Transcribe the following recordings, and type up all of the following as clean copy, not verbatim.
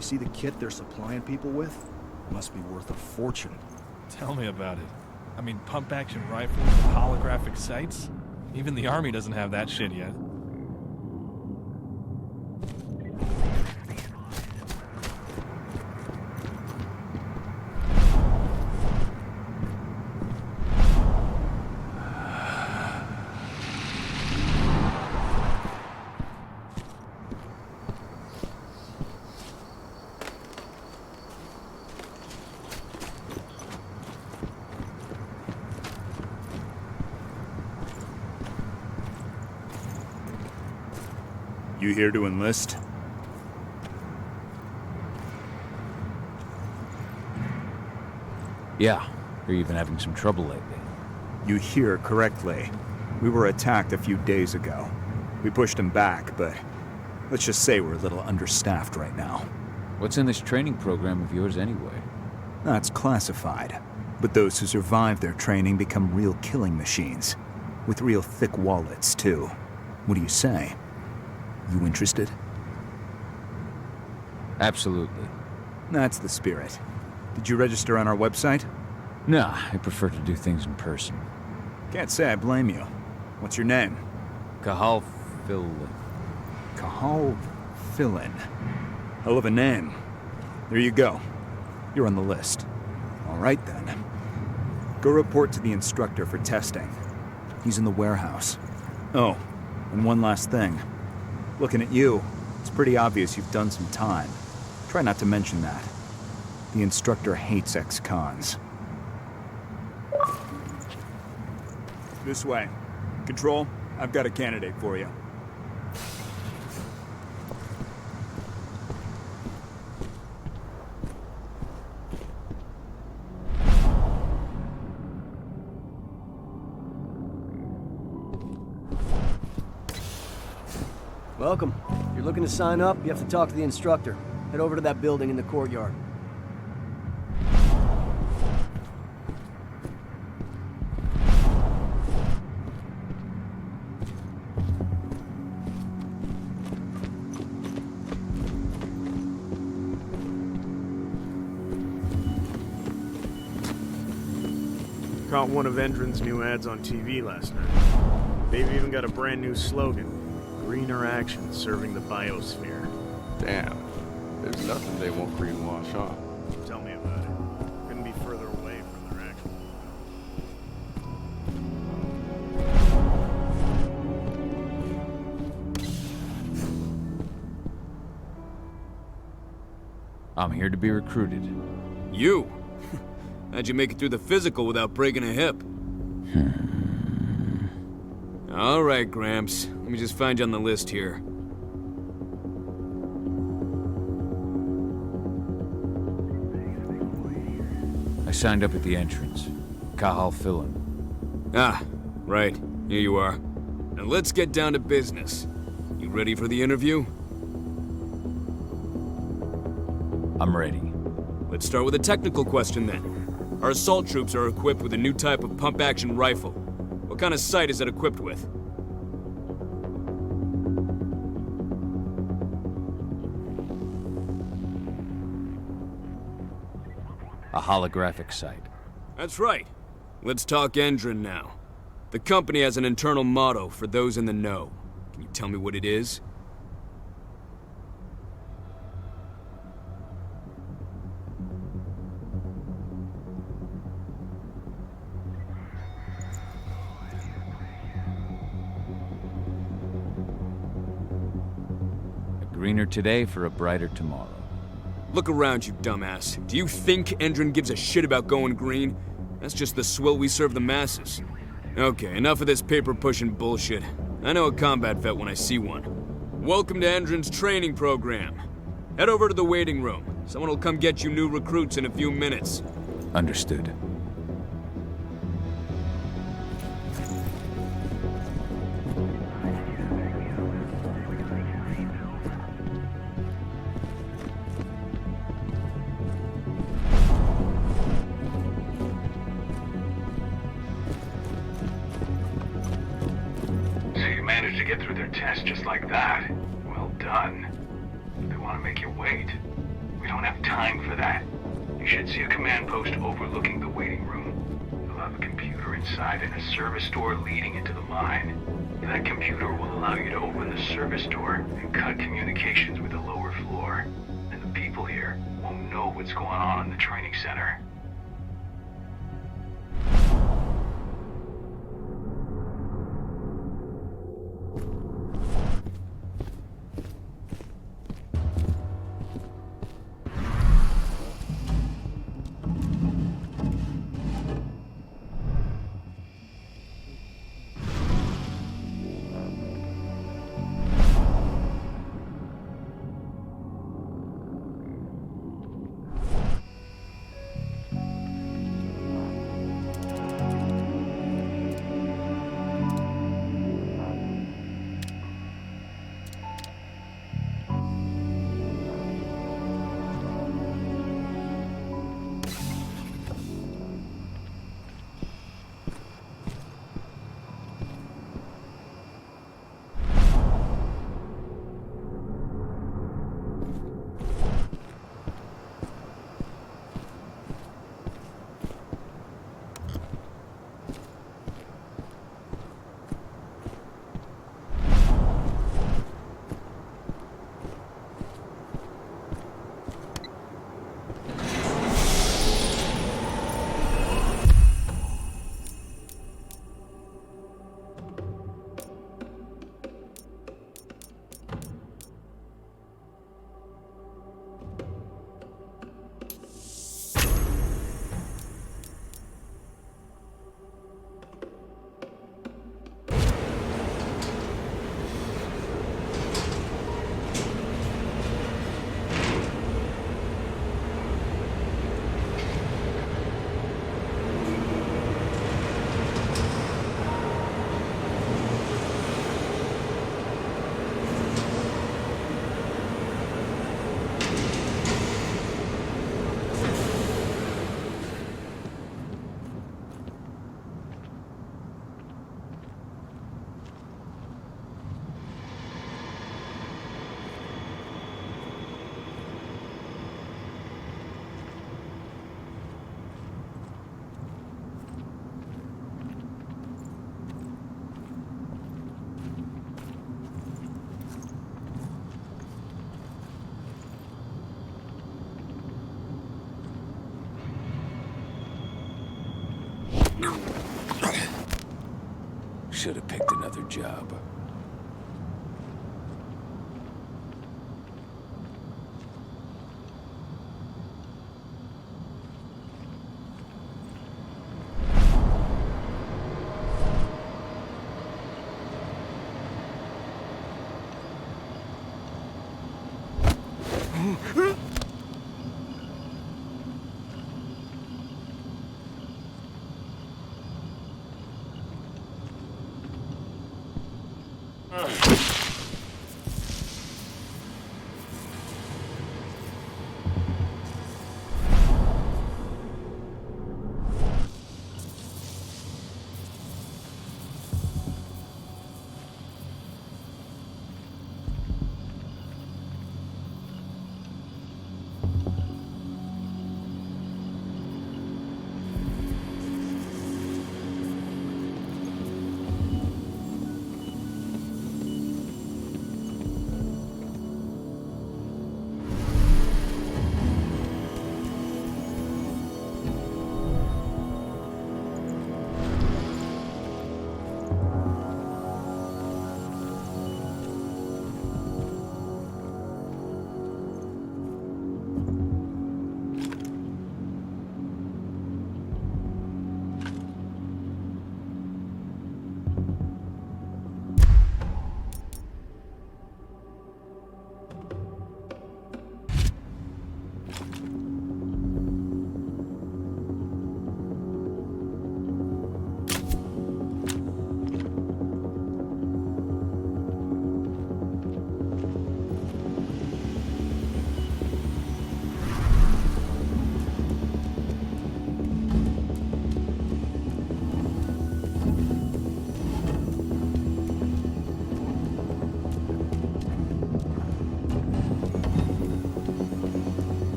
You see the kit they're supplying people with? Must be worth a fortune. Tell me about it. I mean, pump-action rifles with holographic sights? Even the Army doesn't have that shit yet. You here to enlist? Yeah, hear you've been having some trouble lately. You hear correctly. We were attacked a few days ago. We pushed them back, but let's just say we're a little understaffed right now. What's in this training program of yours anyway? That's classified. But those who survive their training become real killing machines. With real thick wallets, too. What do you say? You interested? Absolutely. That's the spirit. Did you register on our website? Nah, I prefer to do things in person. Can't say I blame you. What's your name? Cahal Phil... Cahal Philin. Hell of a name. There you go. You're on the list. All right, then. Go report to the instructor for testing. He's in the warehouse. Oh, and one last thing. Looking at you, it's pretty obvious you've done some time. Try not to mention that. The instructor hates ex-cons. This way. Control, I've got a candidate for you. Welcome. If you're looking to sign up, you have to talk to the instructor. Head over to that building in the courtyard. Caught one of Endron's new ads on TV last night. They've even got a brand new slogan. Greener action serving the biosphere. Damn. There's nothing they won't greenwash on. Tell me about it. Couldn't be further away from their actual... I'm here to be recruited. You? How'd you make it through the physical without breaking a hip? All right, Gramps. Let me just find you on the list here. I signed up at the entrance. Cahal Philin. Ah, right. Here you are. Now let's get down to business. You ready for the interview? I'm ready. Let's start with a technical question then. Our assault troops are equipped with a new type of pump-action rifle. What kind of sight is it equipped with? A holographic sight. That's right. Let's talk Endron now. The company has an internal motto for those in the know. Can you tell me what it is? Greener today for a brighter tomorrow. Look around, you dumbass. Do you think Endron gives a shit about going green? That's just the swill we serve the masses. Okay, enough of this paper-pushing bullshit. I know a combat vet when I see one. Welcome to Endron's training program. Head over to the waiting room. Someone will come get you new recruits in a few minutes. Understood. To get through their test just like that. Well done. They want to make you wait. We don't have time for that. You should see a command post overlooking the waiting room. You'll have a computer inside and a service door leading into the mine. That computer will allow you to open the service door and cut communications with the lower floor. And the people here won't know what's going on in the training center. Should have picked another job.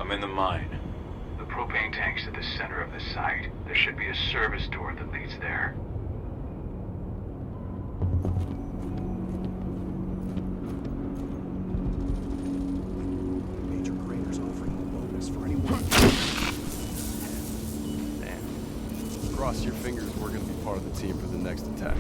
I'm in the mine. The propane tank's at the center of the site. There should be a service door that leads there. Major Crater's offering a bonus for anyone. Damn. Cross your fingers we're gonna be part of the team for the next attack.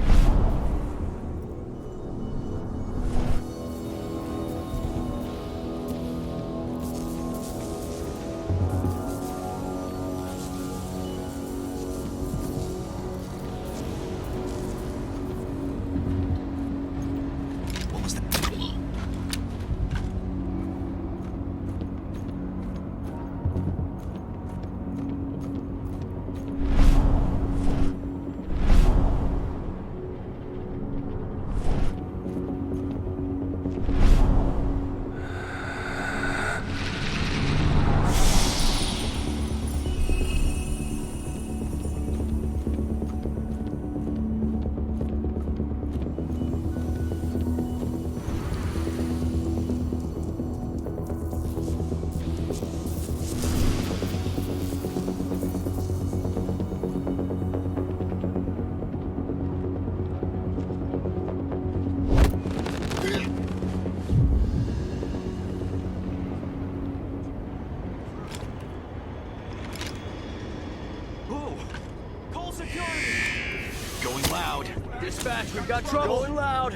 Dispatch, we've got trouble. Going loud.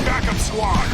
Backup squad!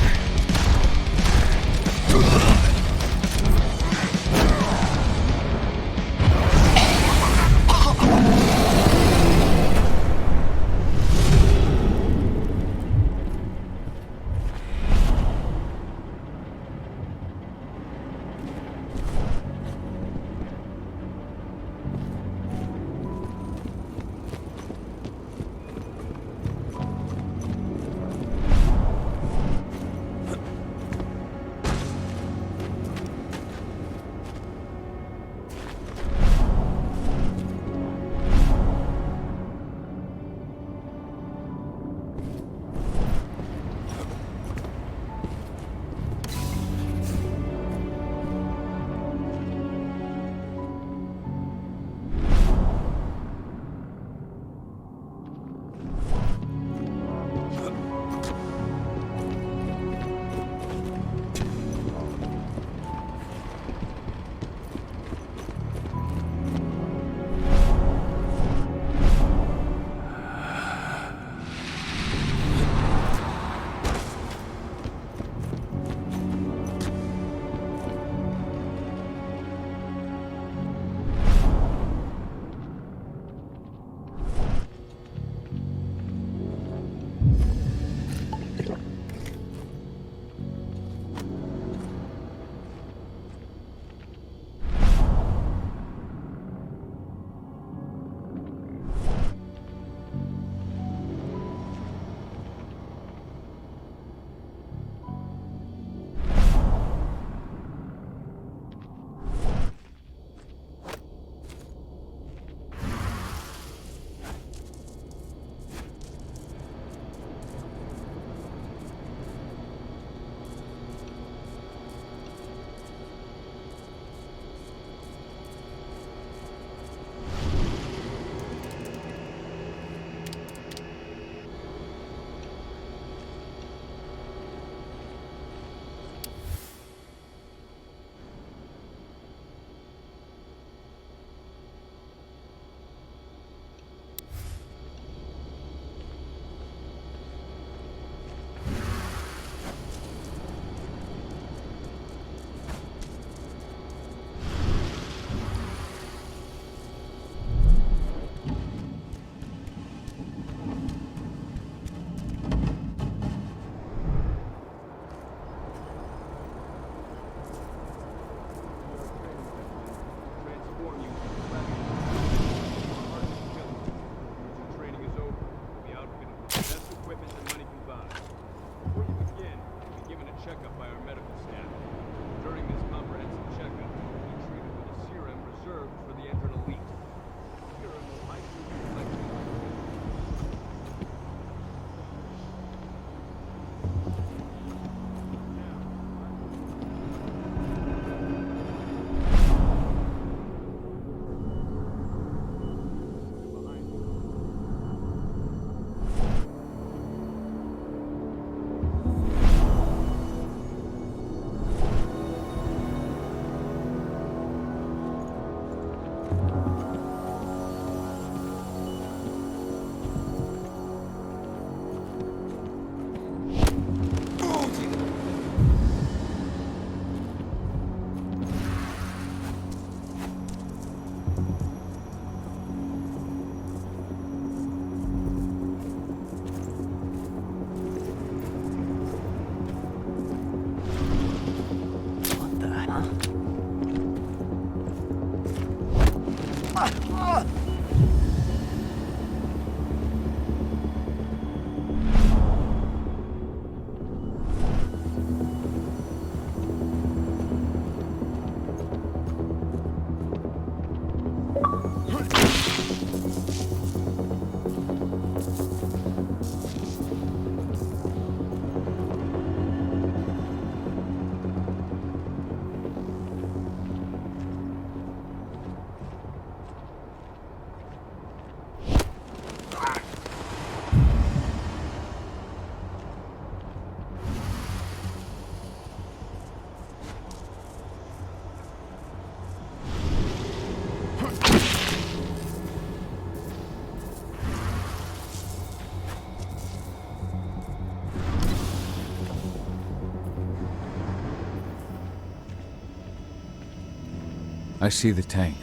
I see the tank.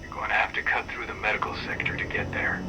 You're going to have to cut through the medical sector to get there.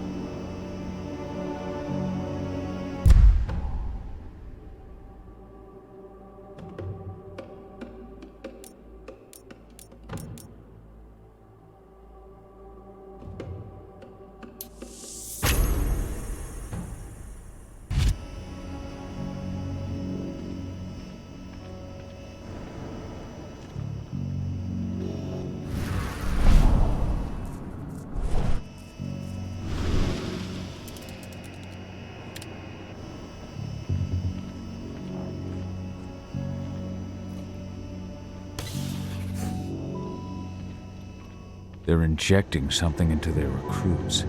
They're injecting something into their recruits.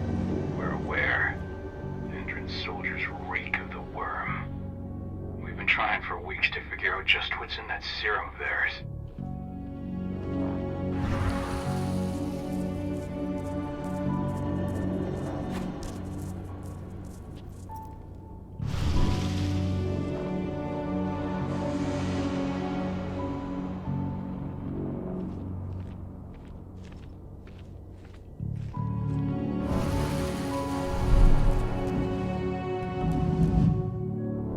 We're aware. Endron's soldiers reek of the worm. We've been trying for weeks to figure out just what's in that serum of theirs.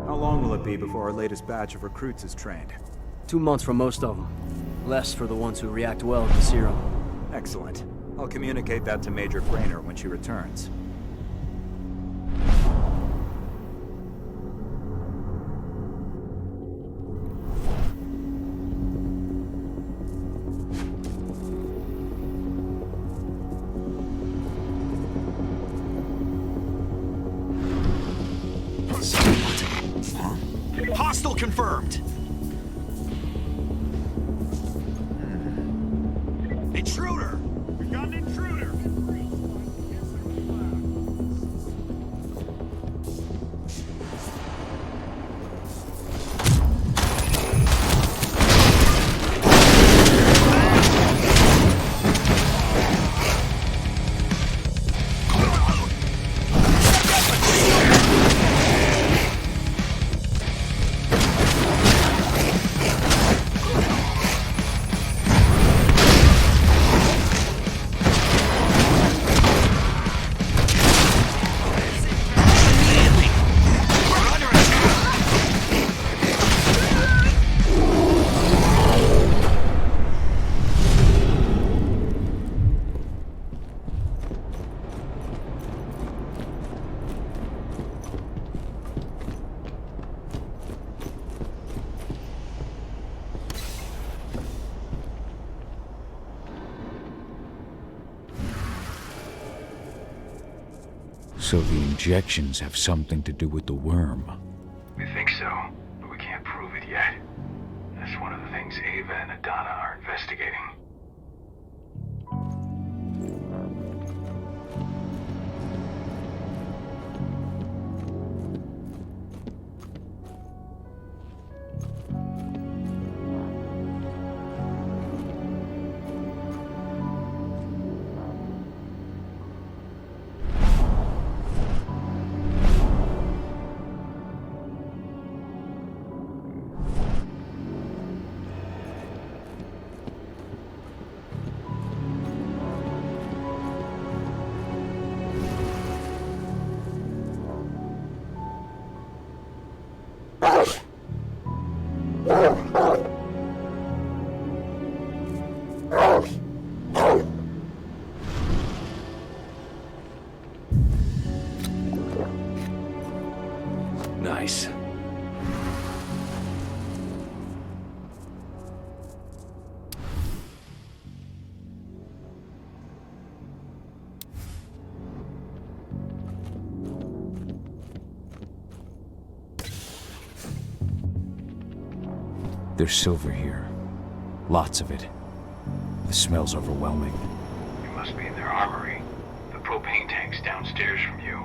How long will it be before our latest batch of recruits is trained? 2 months for most of them. Less for the ones who react well to the serum. Excellent. I'll communicate that to Major Grainer when she returns. Hostile confirmed! Intruder! We've got an intruder! So the injections have something to do with the worm. We think so, but we can't prove it yet. That's one of the things Ava and Adana are investigating. There's silver here. Lots of it. The smell's overwhelming. You must be in their armory. The propane tank's downstairs from you.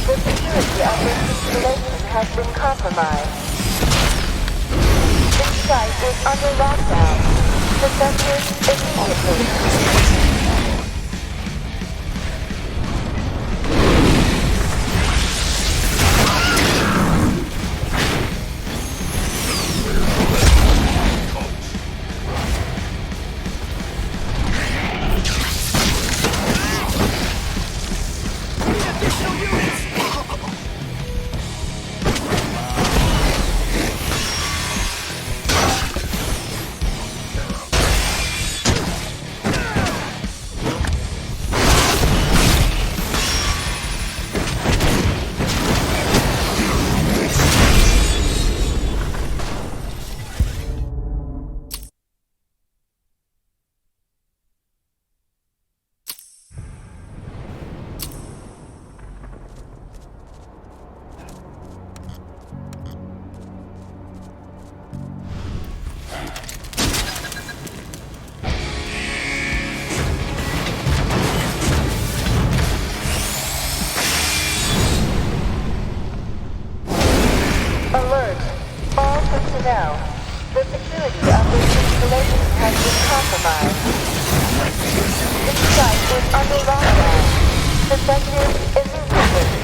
The security of this installation has been compromised. This site is under lockdown. Defend immediately. The security of this installation has been compromised. This site is under lockdown. Defend immediately.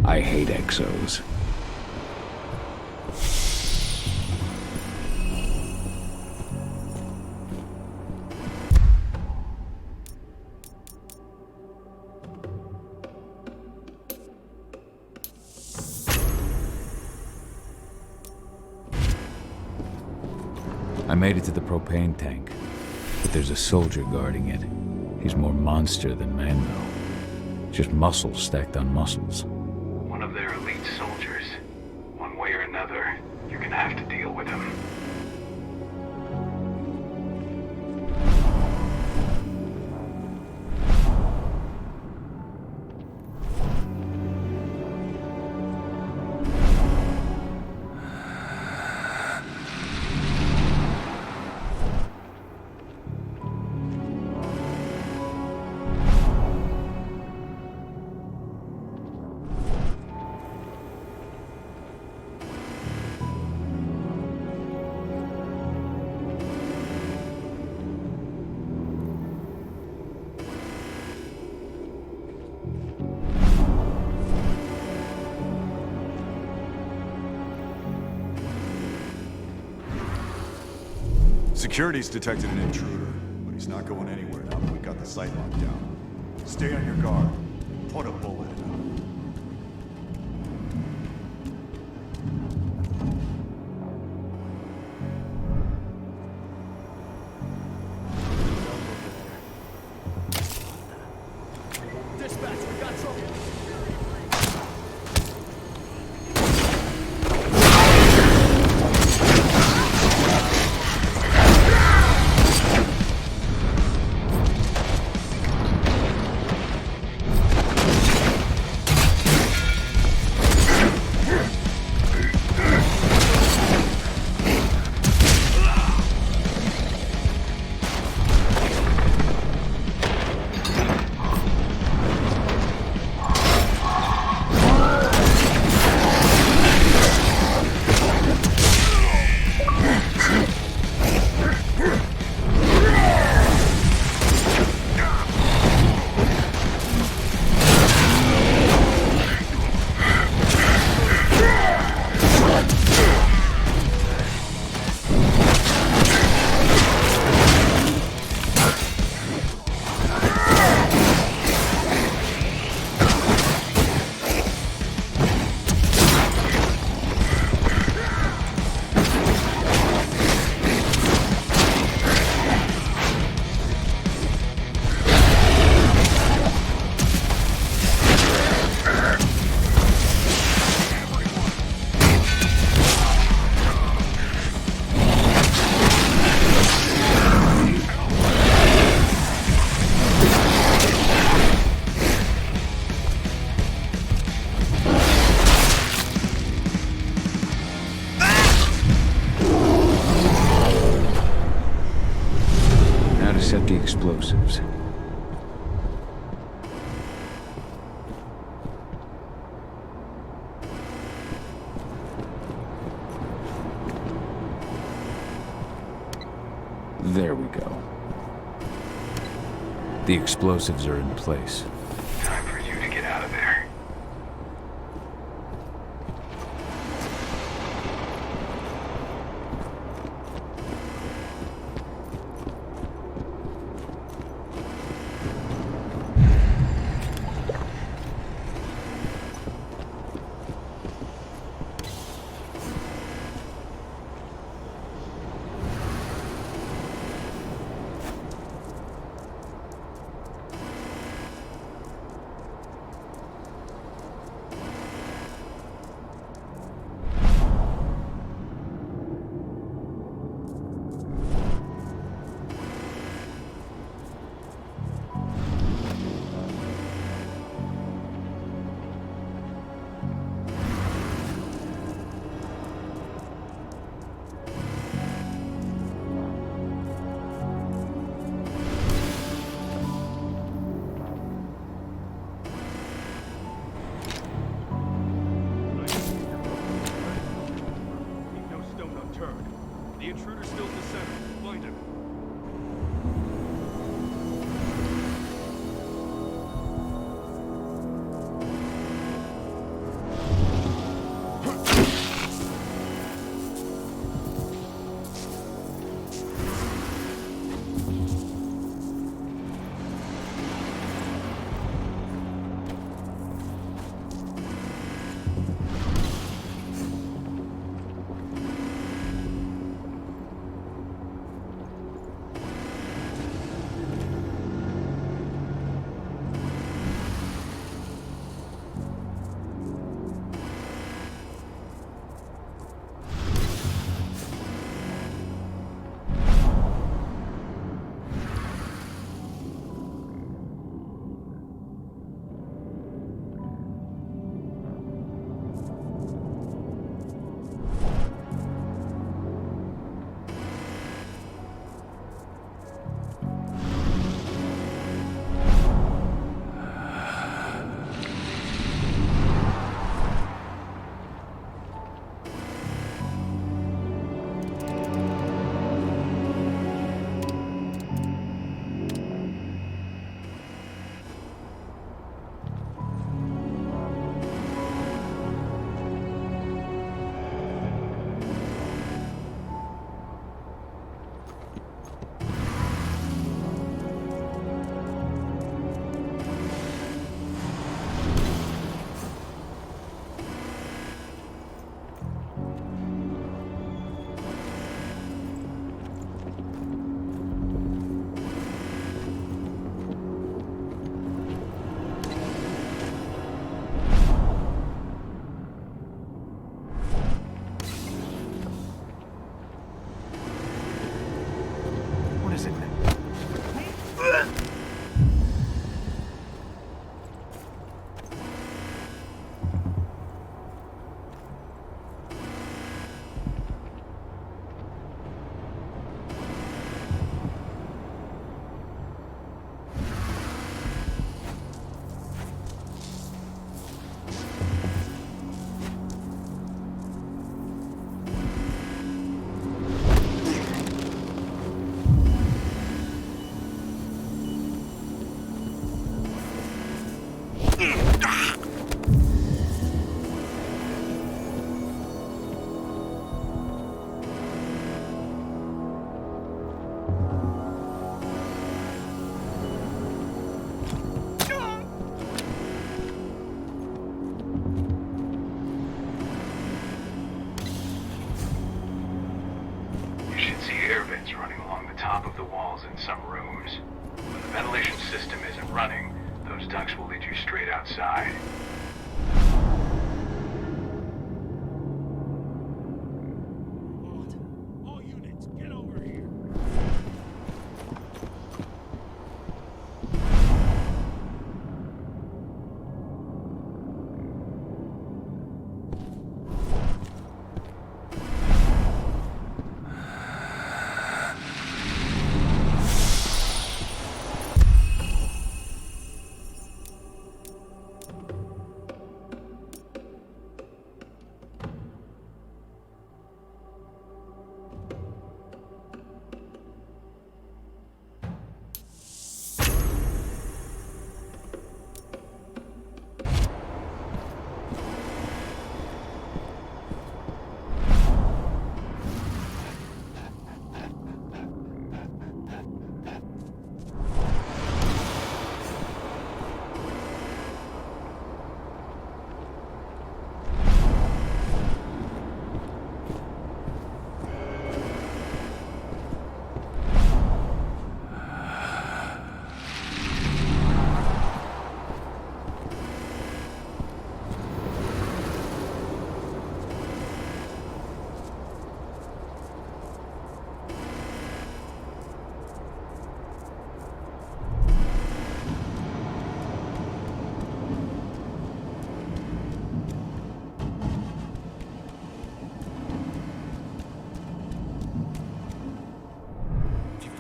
I hate exos. I made it to the propane tank, but there's a soldier guarding it. He's more monster than man, though. Just muscles stacked on muscles. One of their elite soldiers. One way or another, you're gonna have to deal with him. Security's detected an intruder, but he's not going anywhere now that we got the site locked down. Stay on your guard. Put a bullet in him. explosives. There we go. The explosives are in place. Time for you to get out of there. The intruder's still in the center. Find him. top of the walls in some rooms. When the ventilation system isn't running, those ducts will lead you straight outside. All units, get over here.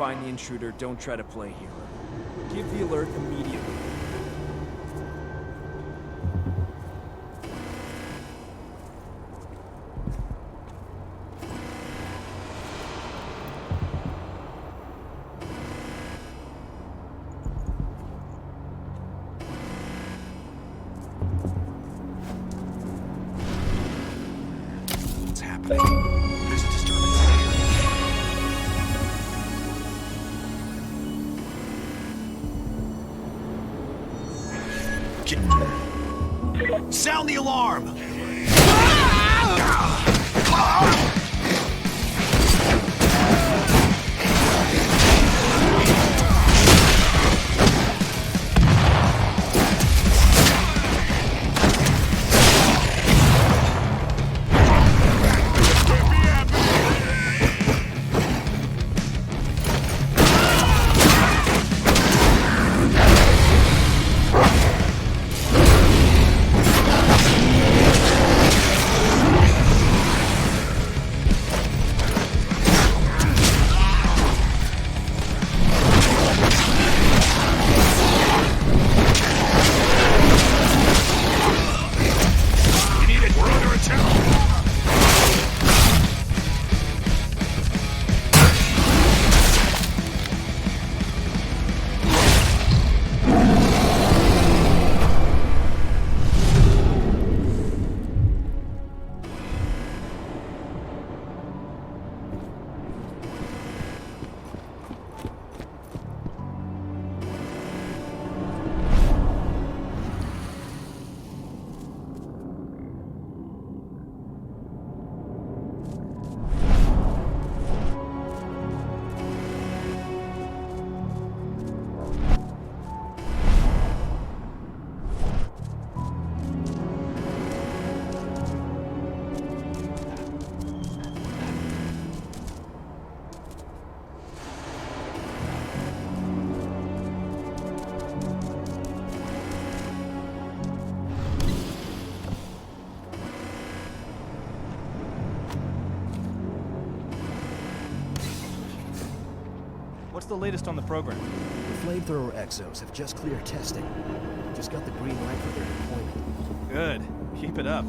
find the intruder, don't try to play hero. Give the alert immediately. What's happening? There's a disturbance in here. Sound the alarm! What's the latest on the program? The flamethrower exos have just cleared testing. Just got the green light for their deployment. Good. Keep it up.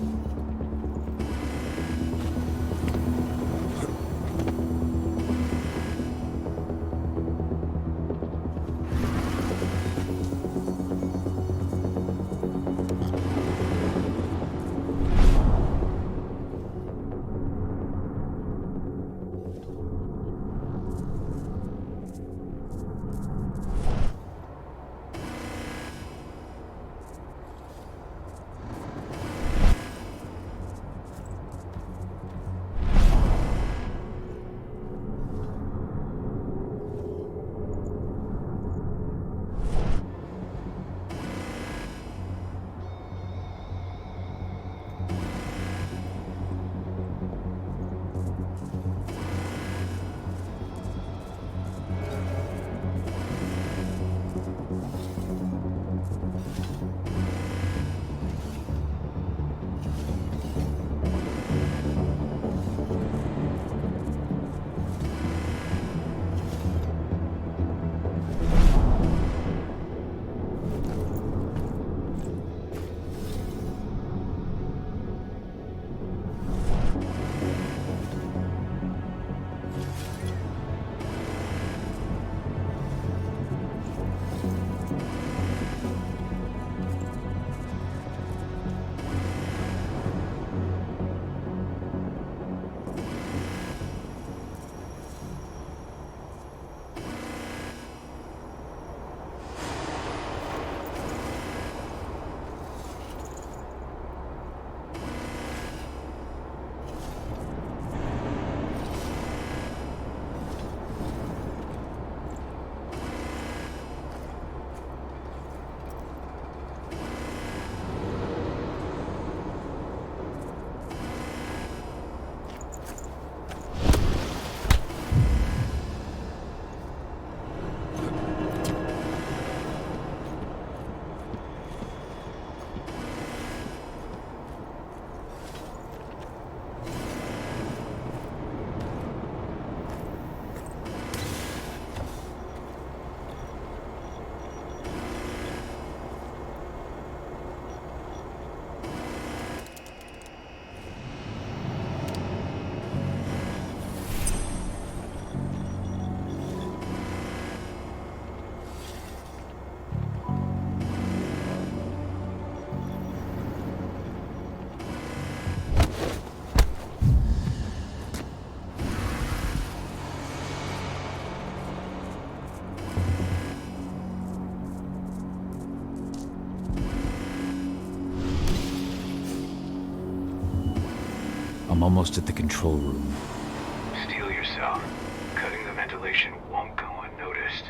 I'm almost at the control room. Steel yourself. Cutting the ventilation won't go unnoticed.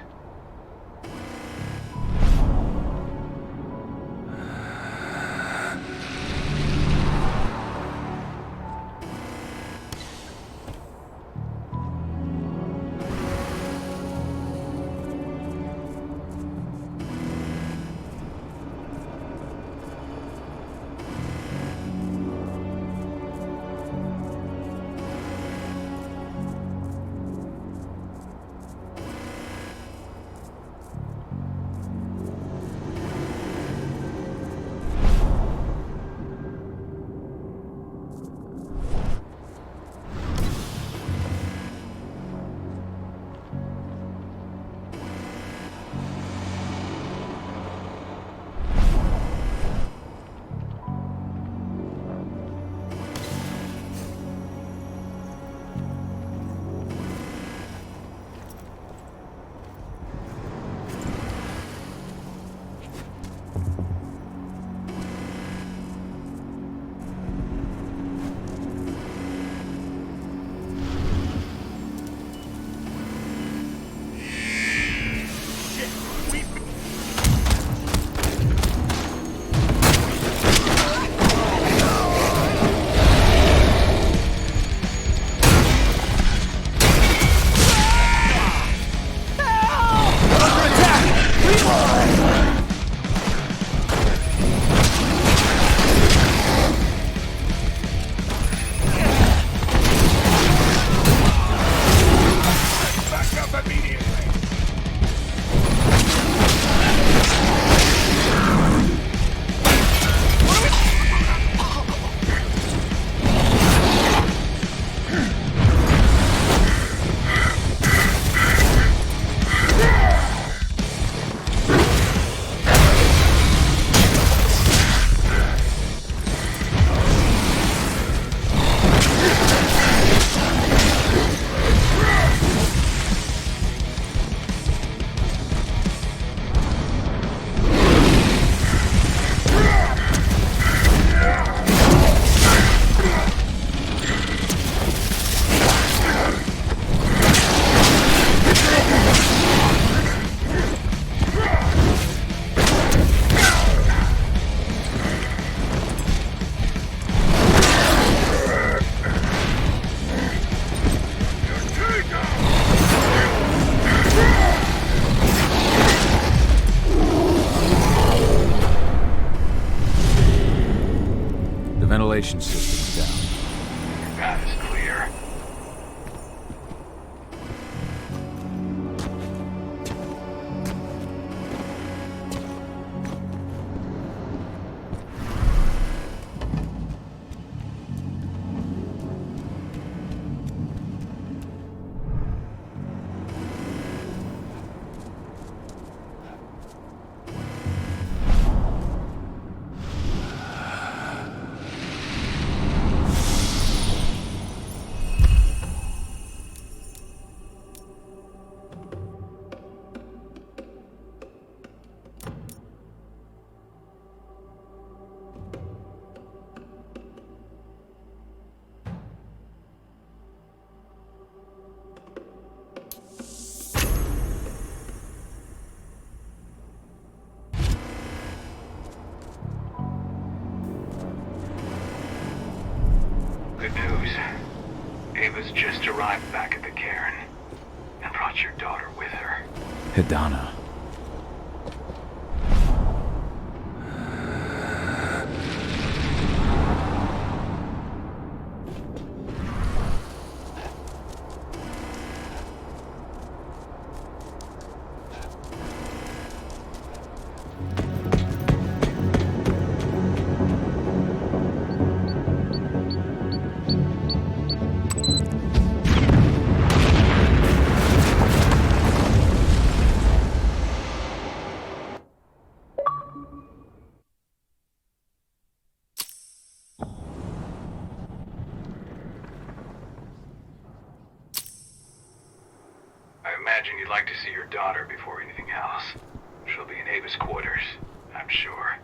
Ventilation system's down. Path is clear. Good news. Ava's just arrived back at the cairn and brought your daughter with her. Hidana. I imagine you'd like to see your daughter before anything else. She'll be in Ava's quarters, I'm sure.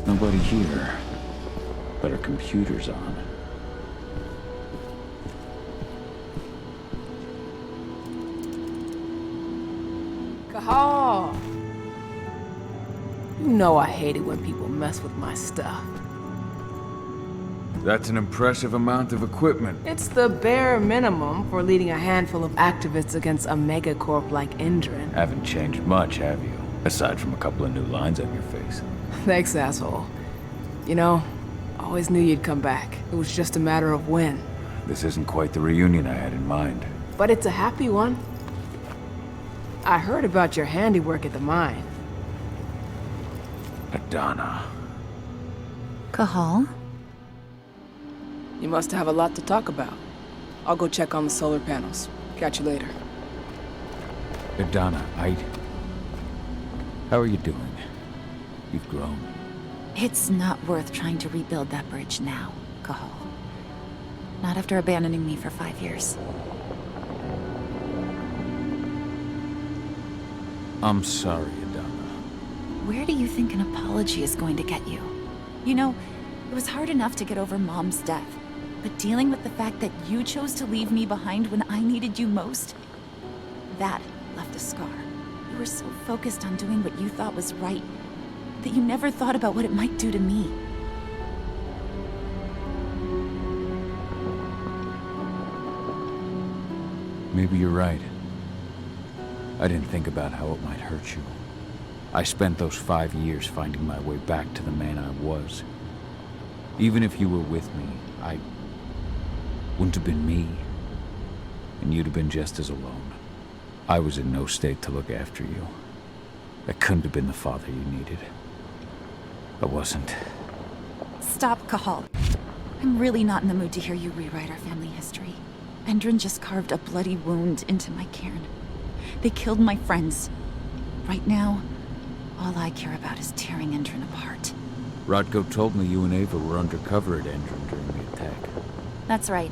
Nobody here. But our computer's on. Cahal! You know I hate it when people mess with my stuff. That's an impressive amount of equipment. It's the bare minimum for leading a handful of activists against a megacorp like Endrin. Haven't changed much, have you? Aside from a couple of new lines on your face. Thanks, asshole. You know, I always knew you'd come back. It was just a matter of when. This isn't quite the reunion I had in mind. But it's a happy one. I heard about your handiwork at the mine. Adana. Cahal? You must have a lot to talk about. I'll go check on the solar panels. Catch you later. Adana, how are you doing? You've grown. It's not worth trying to rebuild that bridge now, Cahal. Not after abandoning me for 5 years. I'm sorry, Adana. Where do you think an apology is going to get you? You know, it was hard enough to get over Mom's death. But dealing with the fact that you chose to leave me behind when I needed you most, that left a scar. You were so focused on doing what you thought was right, that you never thought about what it might do to me. Maybe you're right. I didn't think about how it might hurt you. I spent those 5 years finding my way back to the man I was. Even if you were with me, I wouldn't have been me, and you'd have been just as alone. I was in no state to look after you. I couldn't have been the father you needed. I wasn't. Stop, Cahal. I'm really not in the mood to hear you rewrite our family history. Endrin just carved a bloody wound into my cairn. They killed my friends. Right now, all I care about is tearing Endrin apart. Rodko told me you and Ava were undercover at Endrin during the attack. That's right.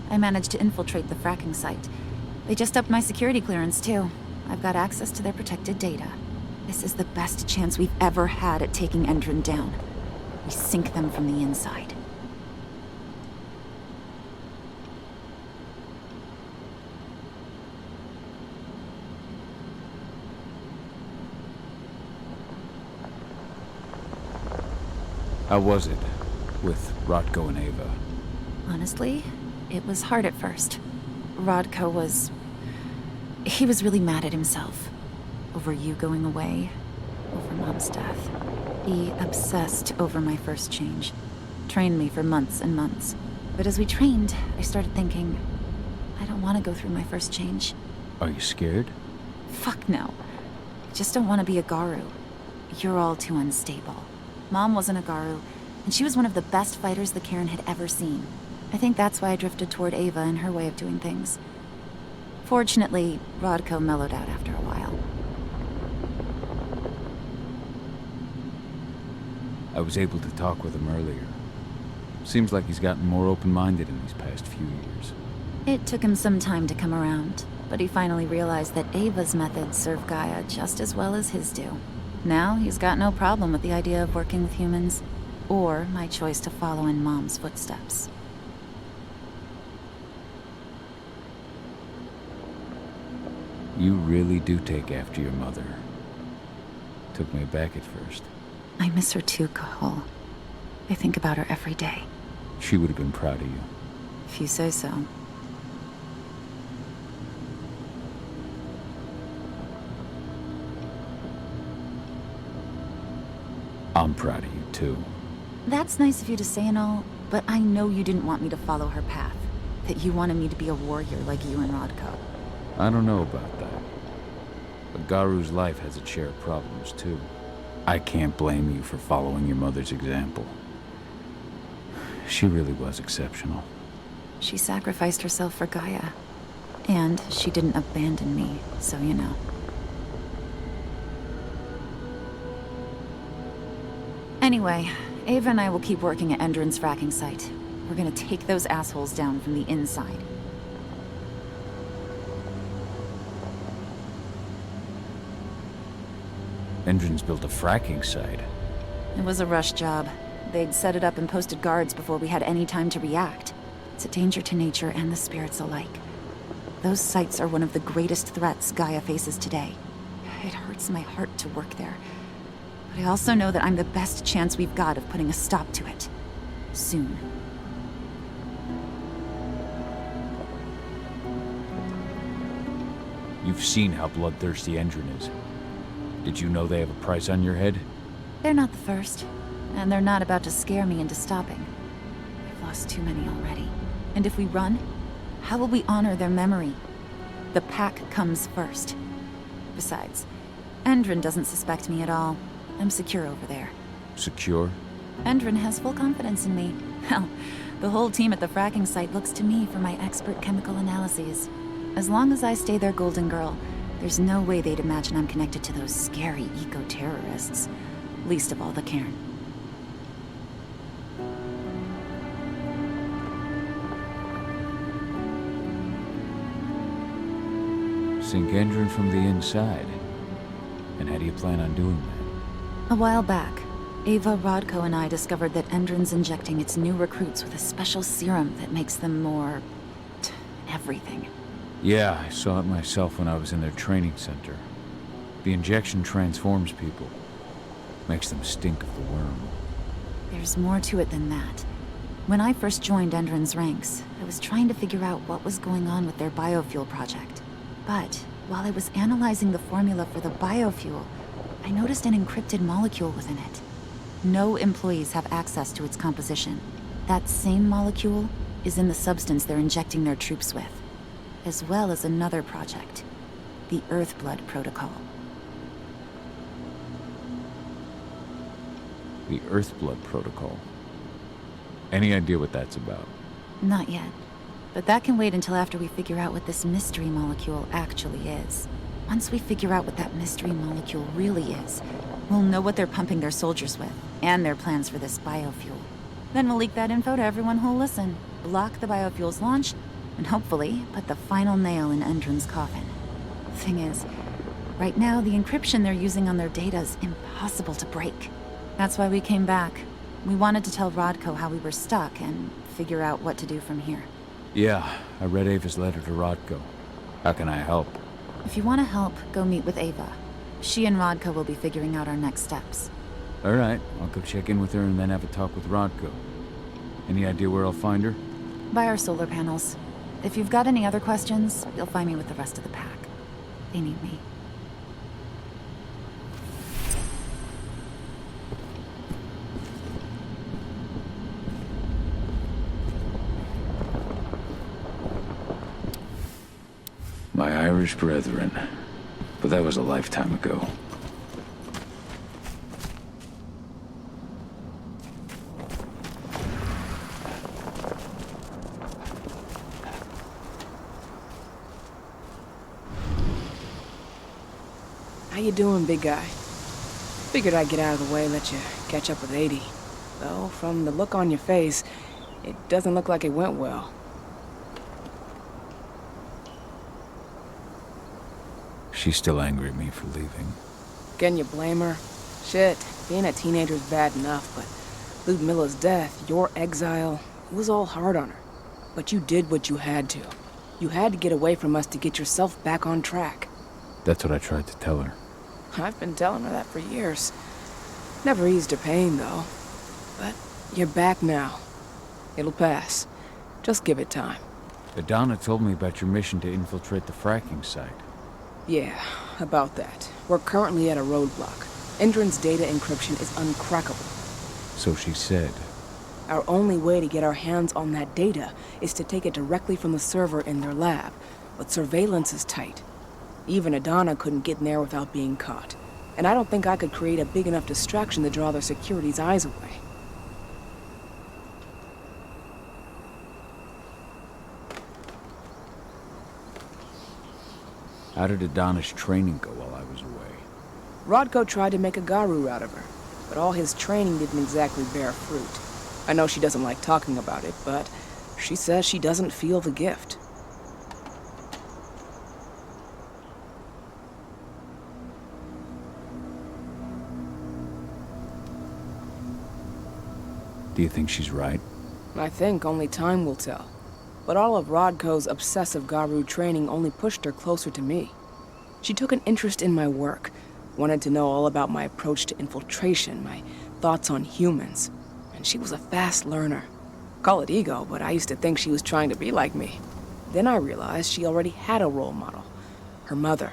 I managed to infiltrate the fracking site. They just upped my security clearance, too. I've got access to their protected data. This is the best chance we've ever had at taking Endrin down. We sink them from the inside. How was it with Rodko and Ava? Honestly, it was hard at first. Rodko was... he was really mad at himself. Over you going away. Over Mom's death. He obsessed over my first change. Trained me for months and months. But as we trained, I started thinking, I don't want to go through my first change. Are you scared? Fuck no. I just don't want to be a Garu. You're all too unstable. Mom wasn't a Garu, and she was one of the best fighters the Cairn had ever seen. I think that's why I drifted toward Ava and her way of doing things. Fortunately, Rodko mellowed out after a while. I was able to talk with him earlier. Seems like he's gotten more open-minded in these past few years. It took him some time to come around, but he finally realized that Ava's methods serve Gaia just as well as his do. Now he's got no problem with the idea of working with humans, or my choice to follow in Mom's footsteps. You really do take after your mother. Took me aback at first. I miss her too, Cahal. I think about her every day. She would have been proud of you. If you say so. I'm proud of you, too. That's nice of you to say and all, but I know you didn't want me to follow her path. That you wanted me to be a warrior like you and Rodko. I don't know about that. But Garu's life has its share of problems, too. I can't blame you for following your mother's example. She really was exceptional. She sacrificed herself for Gaia. And she didn't abandon me, so you know. Anyway, Ava and I will keep working at Endrin's fracking site. We're gonna take those assholes down from the inside. Endrin's built a fracking site. It was a rush job. They'd set it up and posted guards before we had any time to react. It's a danger to nature and the spirits alike. Those sites are one of the greatest threats Gaia faces today. It hurts my heart to work there. But I also know that I'm the best chance we've got of putting a stop to it. Soon. You've seen how bloodthirsty Endron is. Did you know they have a price on your head? They're not the first. And they're not about to scare me into stopping. I've lost too many already. And if we run, how will we honor their memory? The pack comes first. Besides, Endron doesn't suspect me at all. I'm secure over there. Secure? Endron has full confidence in me. Hell, the whole team at the fracking site looks to me for my expert chemical analyses. As long as I stay their golden girl, there's no way they'd imagine I'm connected to those scary eco-terrorists. Least of all the Cairn. Sink Endron from the inside. And how do you plan on doing that? A while back, Ava, Rodko, and I discovered that Endron's injecting its new recruits with a special serum that makes them more... everything. Yeah, I saw it myself when I was in their training center. The injection transforms people. Makes them stink of the worm. There's more to it than that. When I first joined Endron's ranks, I was trying to figure out what was going on with their biofuel project. But while I was analyzing the formula for the biofuel, I noticed an encrypted molecule within it. No employees have access to its composition. That same molecule is in the substance they're injecting their troops with, as well as another project, the Earthblood protocol. The Earthblood protocol. Any idea what that's about? Not yet. But that can wait until after we figure out what this mystery molecule actually is. Once we figure out what that mystery molecule really is, we'll know what they're pumping their soldiers with, and their plans for this biofuel. Then we'll leak that info to everyone who'll listen, block the biofuel's launch, and hopefully put the final nail in Endron's coffin. Thing is, right now the encryption they're using on their data is impossible to break. That's why we came back. We wanted to tell Rodko how we were stuck and figure out what to do from here. Yeah, I read Ava's letter to Rodko. How can I help? If you want to help, go meet with Ava. She and Rodko will be figuring out our next steps. All right, I'll go check in with her and then have a talk with Rodko. Any idea where I'll find her? By our solar panels. If you've got any other questions, you'll find me with the rest of the pack. They need me. My Irish brethren. But that was a lifetime ago. How you doing, big guy? Figured I'd get out of the way and let you catch up with 80. Though, from the look on your face, it doesn't look like it went well. She's still angry at me for leaving. Can you blame her? Shit, being a teenager's bad enough, but Ludmilla's death, your exile, it was all hard on her. But you did what you had to. You had to get away from us to get yourself back on track. That's what I tried to tell her. I've been telling her that for years. Never eased her pain, though. But you're back now. It'll pass. Just give it time. Adana told me about your mission to infiltrate the fracking site. Yeah, about that. We're currently at a roadblock. Endron's data encryption is uncrackable. So she said. Our only way to get our hands on that data is to take it directly from the server in their lab, but surveillance is tight. Even Adana couldn't get in there without being caught. And I don't think I could create a big enough distraction to draw their security's eyes away. How did Adana's training go while I was away? Rodko tried to make a Garu out of her, but all his training didn't exactly bear fruit. I know she doesn't like talking about it, but she says she doesn't feel the gift. Do you think she's right? I think only time will tell. But all of Rodko's obsessive Garu training only pushed her closer to me. She took an interest in my work, wanted to know all about my approach to infiltration, my thoughts on humans. And she was a fast learner. Call it ego, but I used to think she was trying to be like me. Then I realized she already had a role model. Her mother.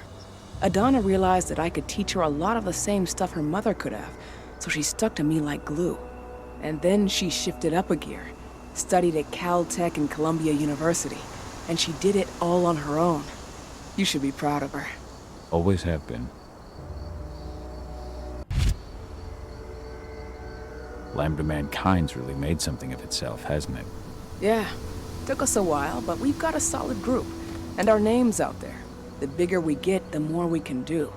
Adana realized that I could teach her a lot of the same stuff her mother could have, so she stuck to me like glue. And then she shifted up a gear, studied at Caltech and Columbia University, and she did it all on her own. You should be proud of her. Always have been. Lambda Mankind's really made something of itself, hasn't it? Yeah. Took us a while, but we've got a solid group, and our name's out there. The bigger we get, the more we can do.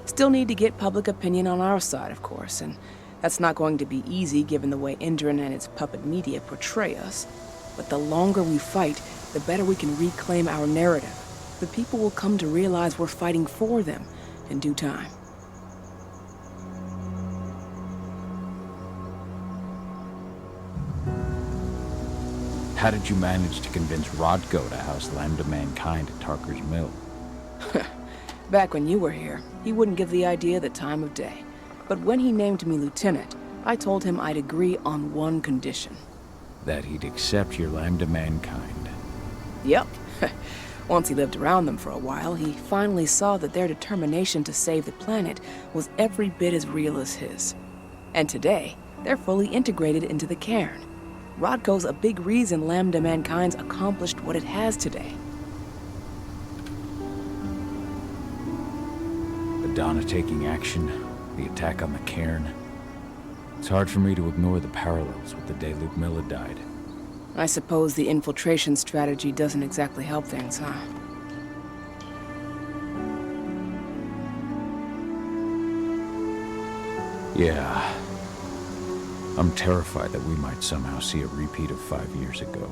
Still need to get public opinion on our side, of course, and that's not going to be easy given the way Indran and its puppet media portray us. But the longer we fight, the better we can reclaim our narrative. The people will come to realize we're fighting for them in due time. How did you manage to convince Rodko to house Lambda Mankind at Tarker's Mill? Back when you were here, he wouldn't give the idea the time of day. But when he named me lieutenant, I told him I'd agree on one condition. That he'd accept your Lambda Mankind. Yep. Once he lived around them for a while, he finally saw that their determination to save the planet was every bit as real as his. And today, they're fully integrated into the cairn. Rodko's a big reason Lambda Mankind's accomplished what it has today. Adana taking action, the attack on the cairn. It's hard for me to ignore the parallels with the day Ludmilla died. I suppose the infiltration strategy doesn't exactly help things, huh? Yeah. I'm terrified that we might somehow see a repeat of 5 years ago.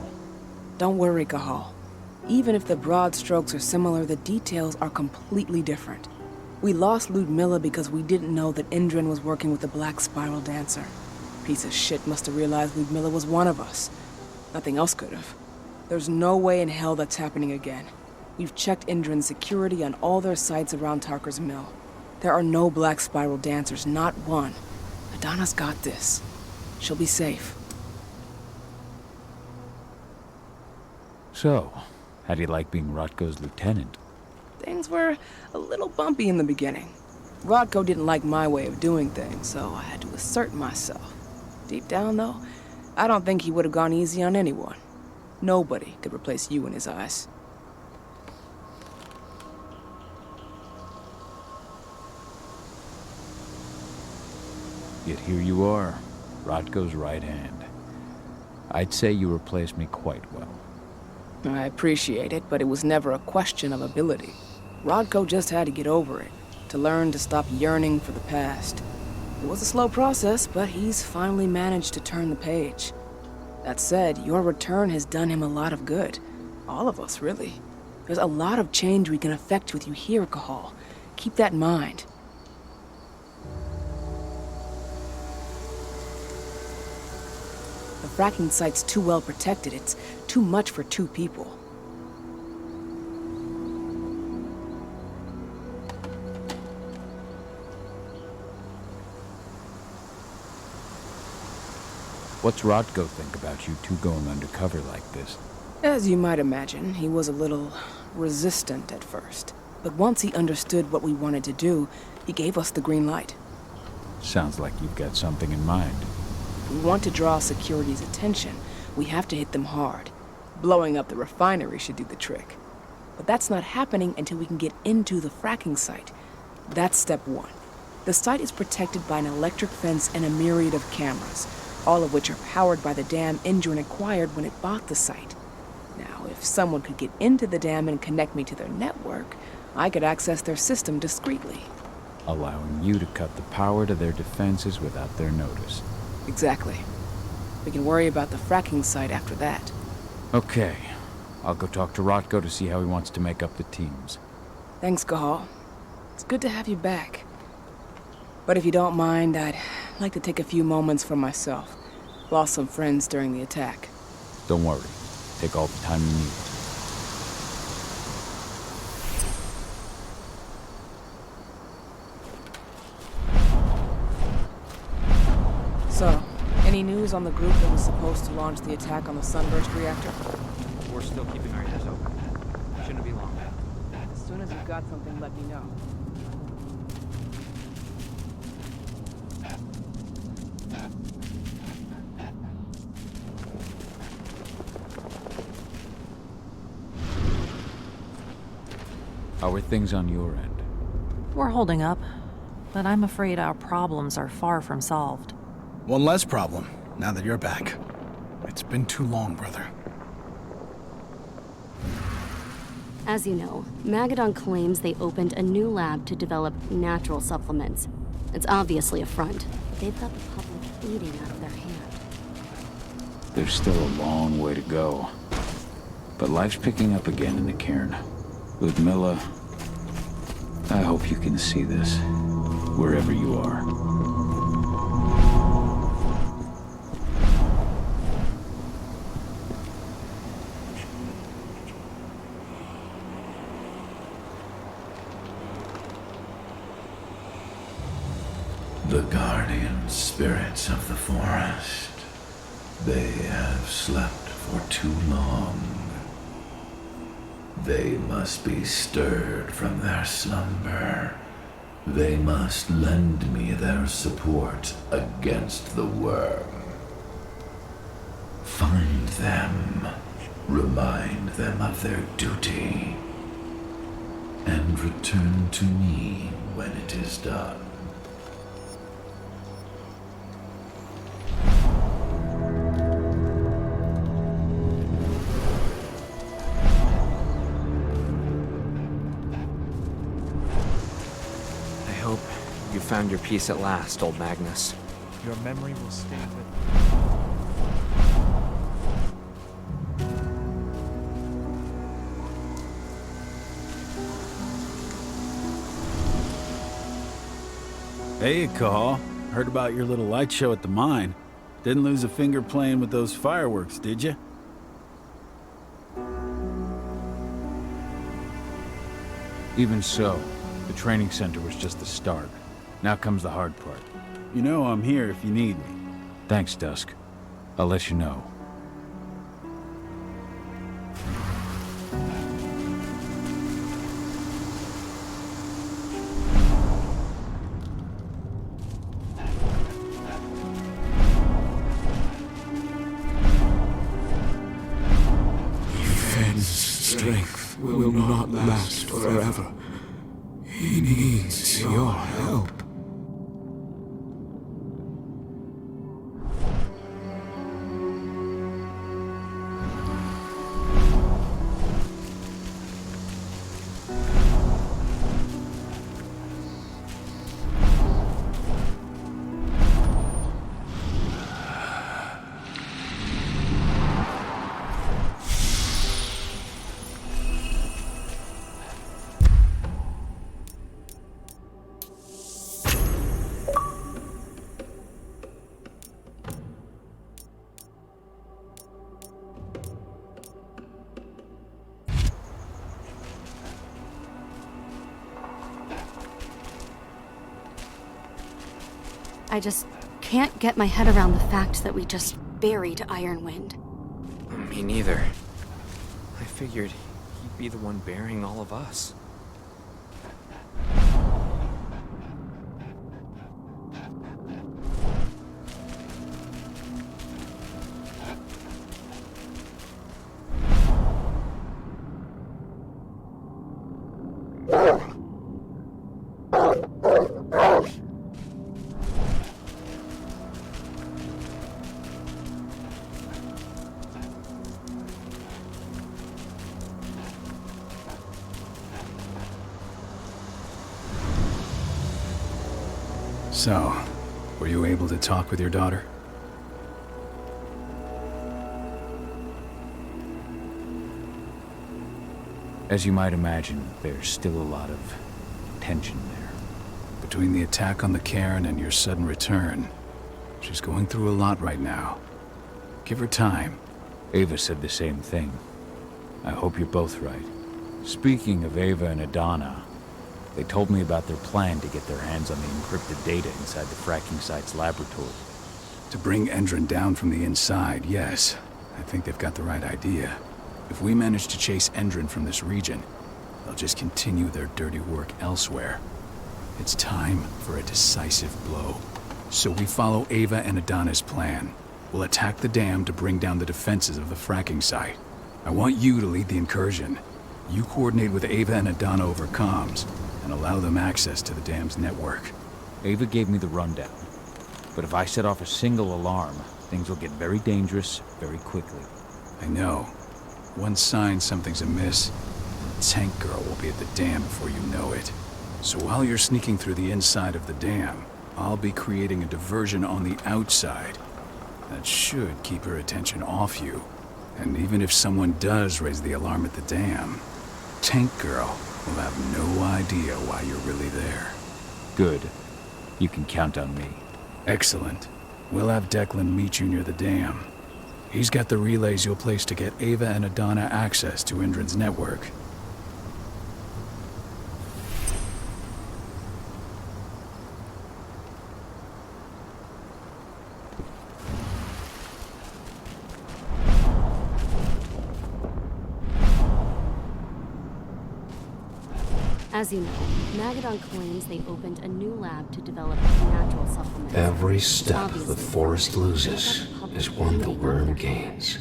Don't worry, Cahal. Even if the broad strokes are similar, the details are completely different. We lost Ludmilla because we didn't know that Indran was working with the Black Spiral Dancer. Piece of shit must have realized Ludmilla was one of us. Nothing else could have. There's no way in hell that's happening again. We've checked Indran's security on all their sites around Tarker's Mill. There are no Black Spiral Dancers, not one. Adana's got this. She'll be safe. So, how do you like being Rodko's lieutenant? Things were a little bumpy in the beginning. Rodko didn't like my way of doing things, so I had to assert myself. Deep down, though, I don't think he would have gone easy on anyone. Nobody could replace you in his eyes. Yet here you are, Rodko's right hand. I'd say you replaced me quite well. I appreciate it, but it was never a question of ability. Rodko just had to get over it, to learn to stop yearning for the past. It was a slow process, but he's finally managed to turn the page. That said, your return has done him a lot of good. All of us, really. There's a lot of change we can effect with you here, Cahal. Keep that in mind. The fracking site's too well protected. It's too much for 2 people. What's Rodko think about you two going undercover like this? As you might imagine, he was a little resistant at first. But once he understood what we wanted to do, he gave us the green light. Sounds like you've got something in mind. If we want to draw security's attention, we have to hit them hard. Blowing up the refinery should do the trick. But that's not happening until we can get into the fracking site. That's step 1. The site is protected by an electric fence and a myriad of cameras, all of which are powered by the dam Indran acquired when it bought the site. Now, if someone could get into the dam and connect me to their network, I could access their system discreetly. Allowing you to cut the power to their defenses without their notice. Exactly. We can worry about the fracking site after that. Okay. I'll go talk to Rodko to see how he wants to make up the teams. Thanks, Cahal. It's good to have you back. But if you don't mind, I'd like to take a few moments for myself. Lost some friends during the attack. Don't worry. Take all the time you need. So, any news on the group that was supposed to launch the attack on the Sunburst reactor? We're still keeping our ears open. Shouldn't be long. As soon as you've got something, let me know. How are things on your end? We're holding up, but I'm afraid our problems are far from solved. One less problem, now that you're back. It's been too long, brother. As you know, Magadon claims they opened a new lab to develop natural supplements. It's obviously a front. They've got the public eating out of their hand. There's still a long way to go. But life's picking up again in the cairn. Ludmilla, I hope you can see this, wherever you are. The guardian spirits of the forest. They have slept for too long. They must be stirred from their slumber. They must lend me their support against the worm. Find them, remind them of their duty, and return to me when it is done. You found your peace at last, old Magnus. Your memory will stay with you. Hey, Cahal. Heard about your little light show at the mine. Didn't lose a finger playing with those fireworks, did you? Even so, the training center was just the start. Now comes the hard part. You know I'm here if you need me. Thanks, Dusk. I'll let you know. Fenn's strength will not last forever. He needs your help. I just can't get my head around the fact that we just buried Ironwind. Me neither. I figured he'd be the one burying all of us. So, were you able to talk with your daughter? As you might imagine, there's still a lot of tension there. Between the attack on the cairn and your sudden return, she's going through a lot right now. Give her time. Ava said the same thing. I hope you're both right. Speaking of Ava and Adana, they told me about their plan to get their hands on the encrypted data inside the fracking site's laboratory. To bring Endron down from the inside, yes. I think they've got the right idea. If we manage to chase Endron from this region, they'll just continue their dirty work elsewhere. It's time for a decisive blow. So we follow Ava and Adana's plan. We'll attack the dam to bring down the defenses of the fracking site. I want you to lead the incursion. You coordinate with Ava and Adana over comms, and allow them access to the dam's network. Ava gave me the rundown. But if I set off a single alarm, things will get very dangerous very quickly. I know. One sign something's amiss, the tank girl will be at the dam before you know it. So while you're sneaking through the inside of the dam, I'll be creating a diversion on the outside. That should keep her attention off you. And even if someone does raise the alarm at the dam, Tank Girl will have no idea why you're really there. Good. You can count on me. Excellent. We'll have Declan meet you near the dam. He's got the relays you'll place to get Ava and Adana access to Endron's network. As you know, Magadon claims they opened a new lab to develop natural supplements. Every step the forest loses is one the worm gains.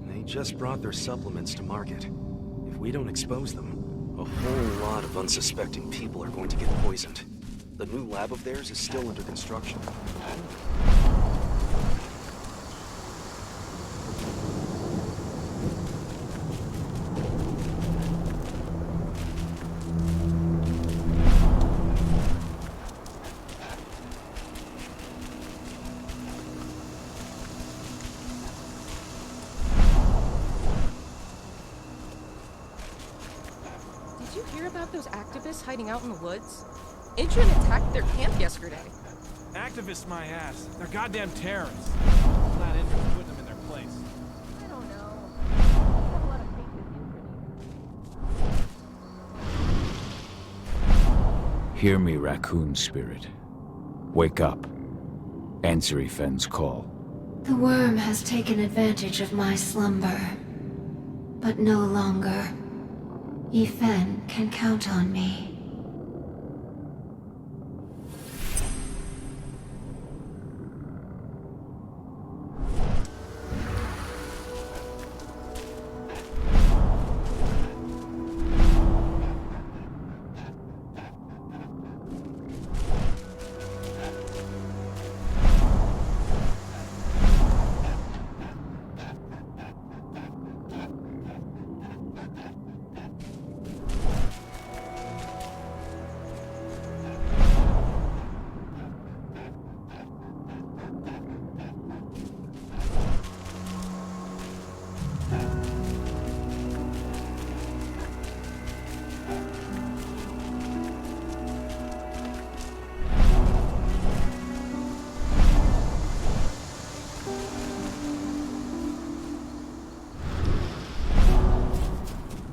They just brought their supplements to market. If we don't expose them, a whole lot of unsuspecting people are going to get poisoned. The new lab of theirs is still under construction. Hiding out in the woods? Endron attacked their camp yesterday. Activists, my ass. They're goddamn terrorists. I'm glad Endron's putting them in their place. I don't know. I have a lot of faith in Hear me, raccoon spirit. Wake up. Answer Ifen's call. The worm has taken advantage of my slumber, but no longer. Ifen can count on me.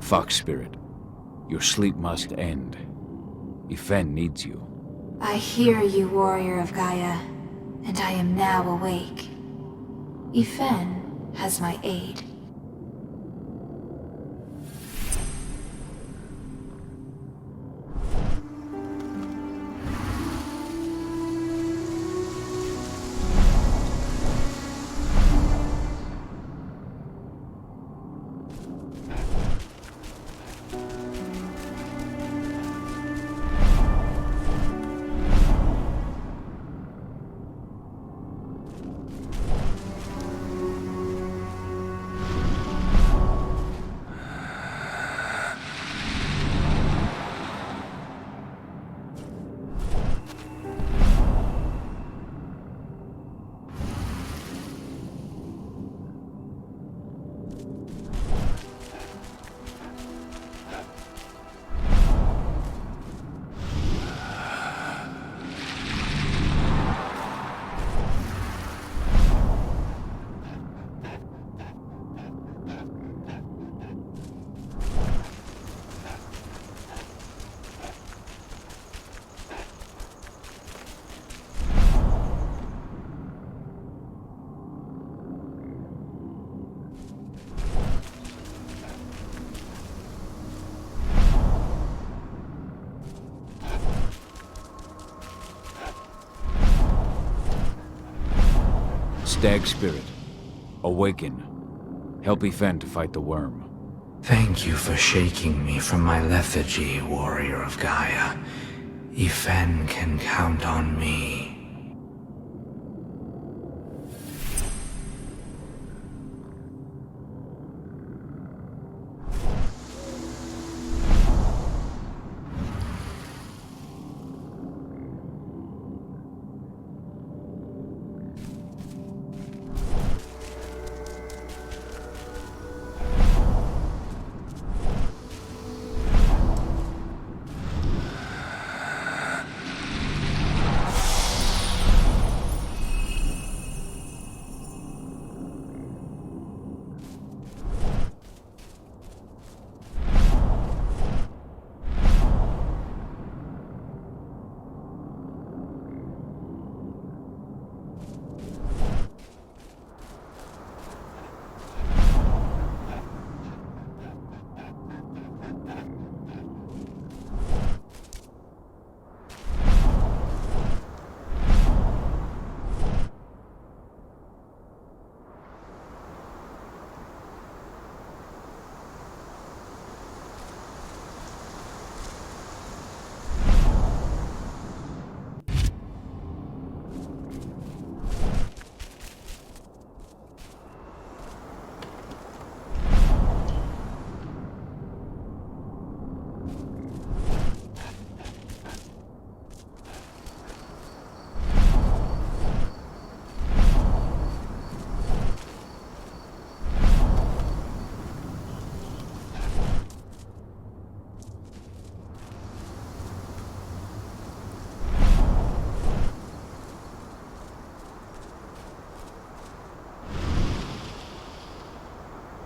Fuck, Spirit. Your sleep must end. Ifen needs you. I hear you, warrior of Gaia, and I am now awake. Ifen has my aid. Stag Spirit, awaken. Help Yfen to fight the worm. Thank you for shaking me from my lethargy, warrior of Gaia. Yfen can count on me.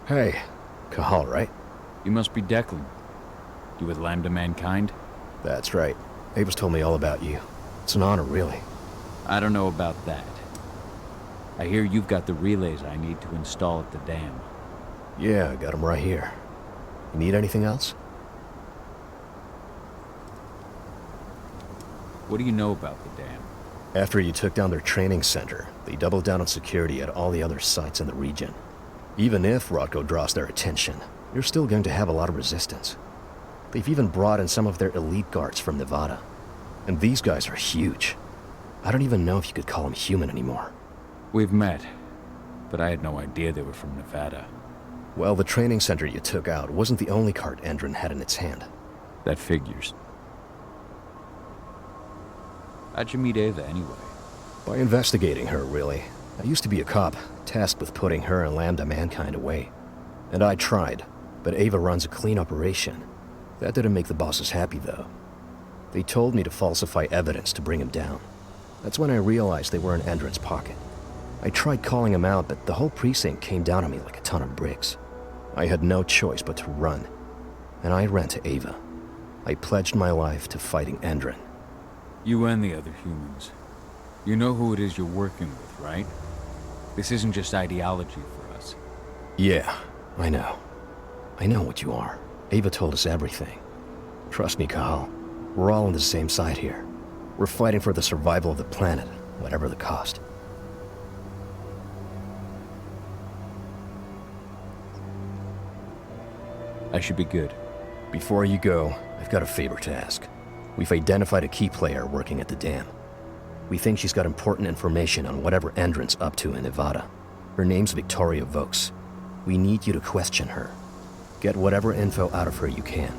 Hey, Cahal, right? You must be Declan. You with Lambda Mankind? That's right. Ava's told me all about you. It's an honor, really. I don't know about that. I hear you've got the relays I need to install at the dam. Yeah, I got them right here. You need anything else? What do you know about the dam? After you took down their training center, they doubled down on security at all the other sites in the region. Even if Rodko draws their attention, you're still going to have a lot of resistance. They've even brought in some of their elite guards from Nevada. And these guys are huge. I don't even know if you could call them human anymore. We've met, but I had no idea they were from Nevada. Well, the training center you took out wasn't the only card Endron had in its hand. That figures. How'd you meet Ava anyway? By investigating her, really. I used to be a cop, tasked with putting her and Lambda Mankind away. And I tried, but Ava runs a clean operation. That didn't make the bosses happy, though. They told me to falsify evidence to bring him down. That's when I realized they were in Endron's pocket. I tried calling him out, but the whole precinct came down on me like a ton of bricks. I had no choice but to run. And I ran to Ava. I pledged my life to fighting Endron. You and the other humans. You know who it is you're working with, right? This isn't just ideology for us. Yeah, I know. I know what you are. Ava told us everything. Trust me, Cahal. We're all on the same side here. We're fighting for the survival of the planet, whatever the cost. I should be good. Before you go, I've got a favor to ask. We've identified a key player working at the dam. We think she's got important information on whatever Endron's up to in Nevada. Her name's Victoria Vokes. We need you to question her. Get whatever info out of her you can.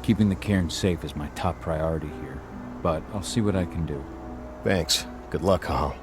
Keeping the cairn safe is my top priority here, but I'll see what I can do. Thanks. Good luck, Cahal.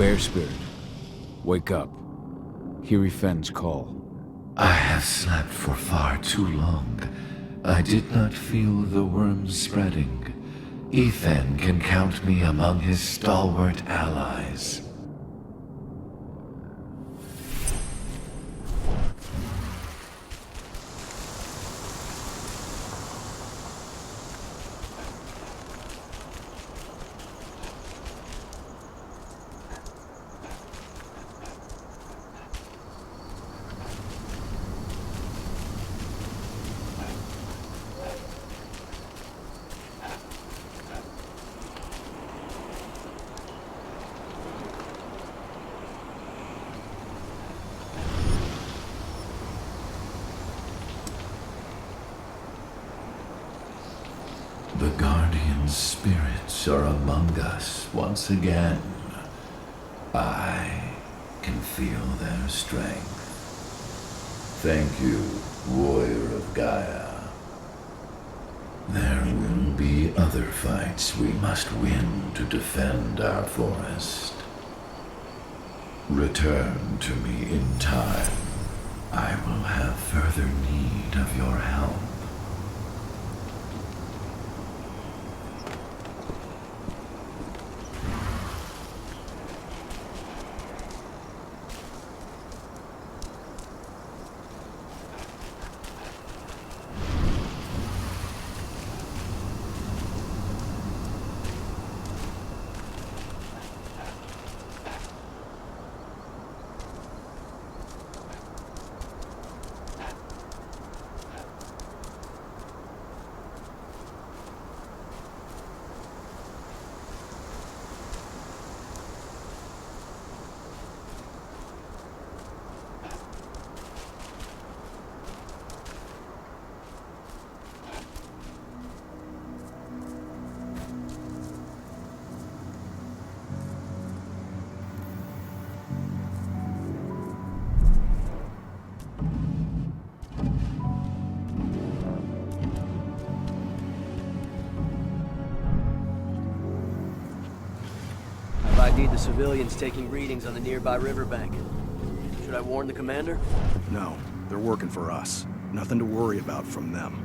Air Spirit, wake up. Hear Ifen's call. I have slept for far too long. I did not feel the worms spreading. Ifen can count me among his stalwart allies. The Guardian spirits are among us once again. I can feel their strength. Thank you, Warrior of Gaia. There will be other fights we must win to defend our forest. Return to me in time. I will have further need of your help. ID'd the civilians taking readings on the nearby riverbank. Should I warn the commander? No, they're working for us. Nothing to worry about from them.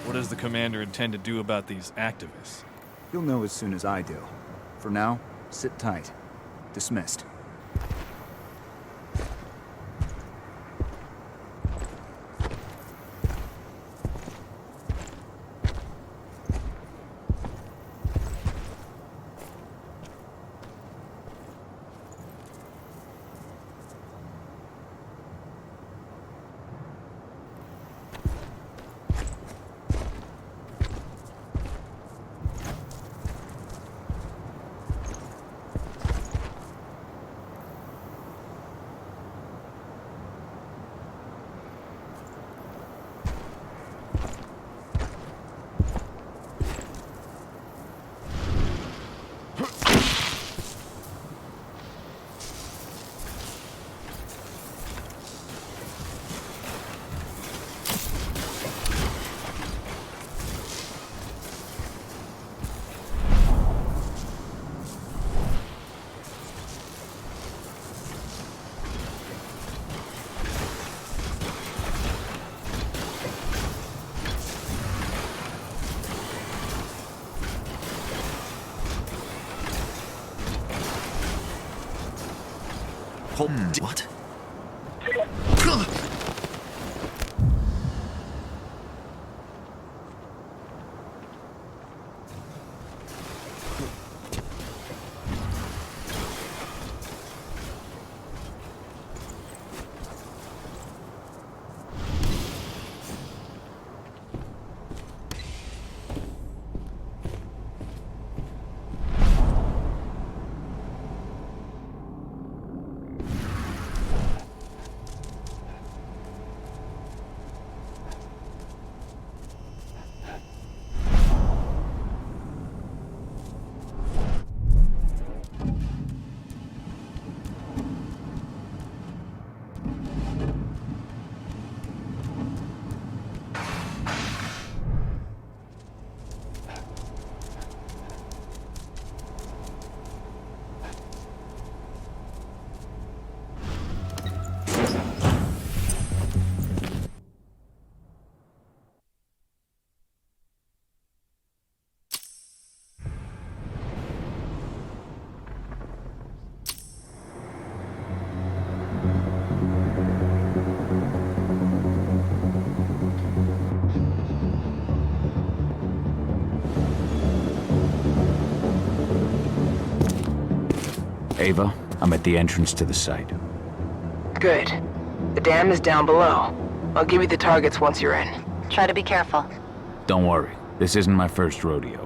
What does the commander intend to do about these activists? You'll know as soon as I do. For now, sit tight. Dismissed. What? Ava, I'm at the entrance to the site. Good. The dam is down below. I'll give you the targets once you're in. Try to be careful. Don't worry, this isn't my first rodeo.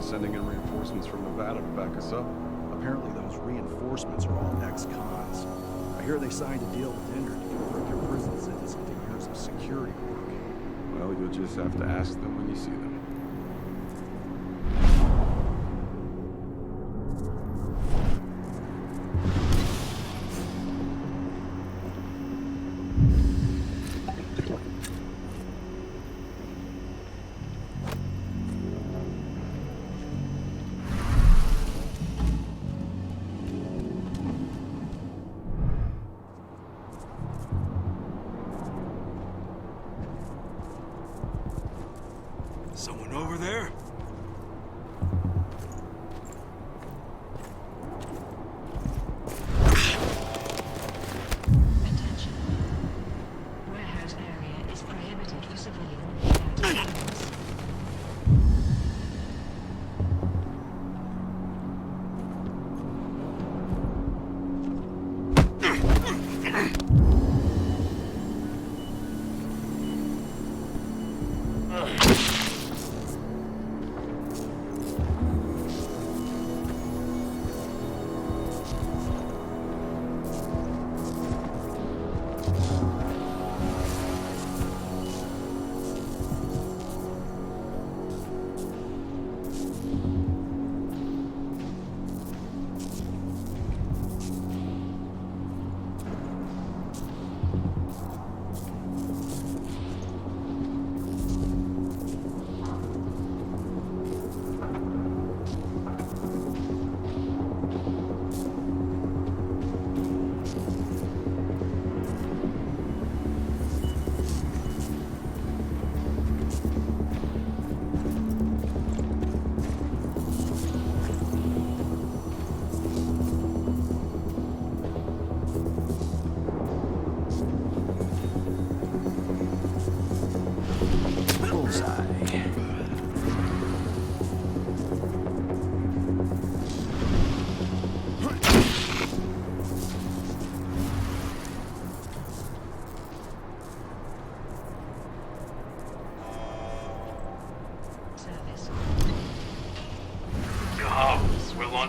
Sending in reinforcements from Nevada to back us up. Apparently those reinforcements are all ex-cons. I hear they signed a deal with Ender to convert their prison sentence into years of security work. Well, you'll just have to ask them when you see them. Someone over there? Attention. Warehouse area is prohibited for civilian.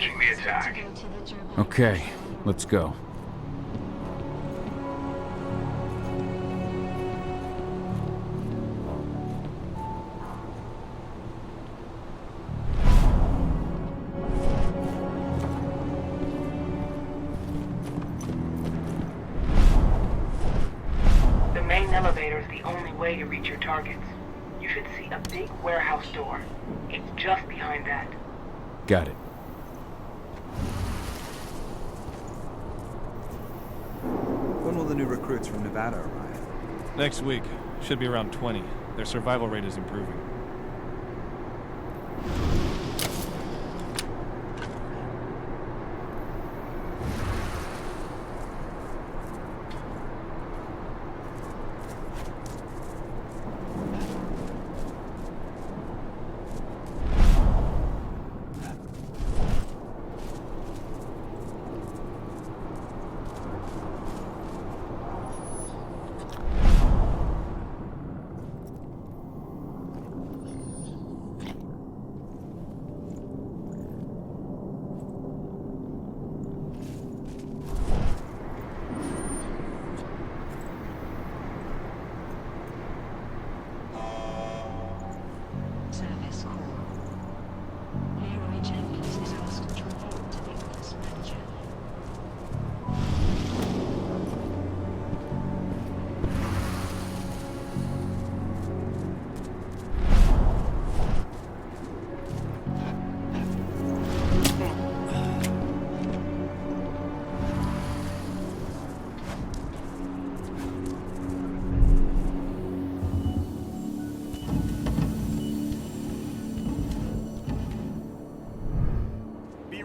launching the attack. Okay, let's go. The main elevator is the only way to reach your targets. You should see a big warehouse door. It's just behind that. Got it. When will the new recruits from Nevada arrive? Next week. Should be around 20. Their survival rate is improving.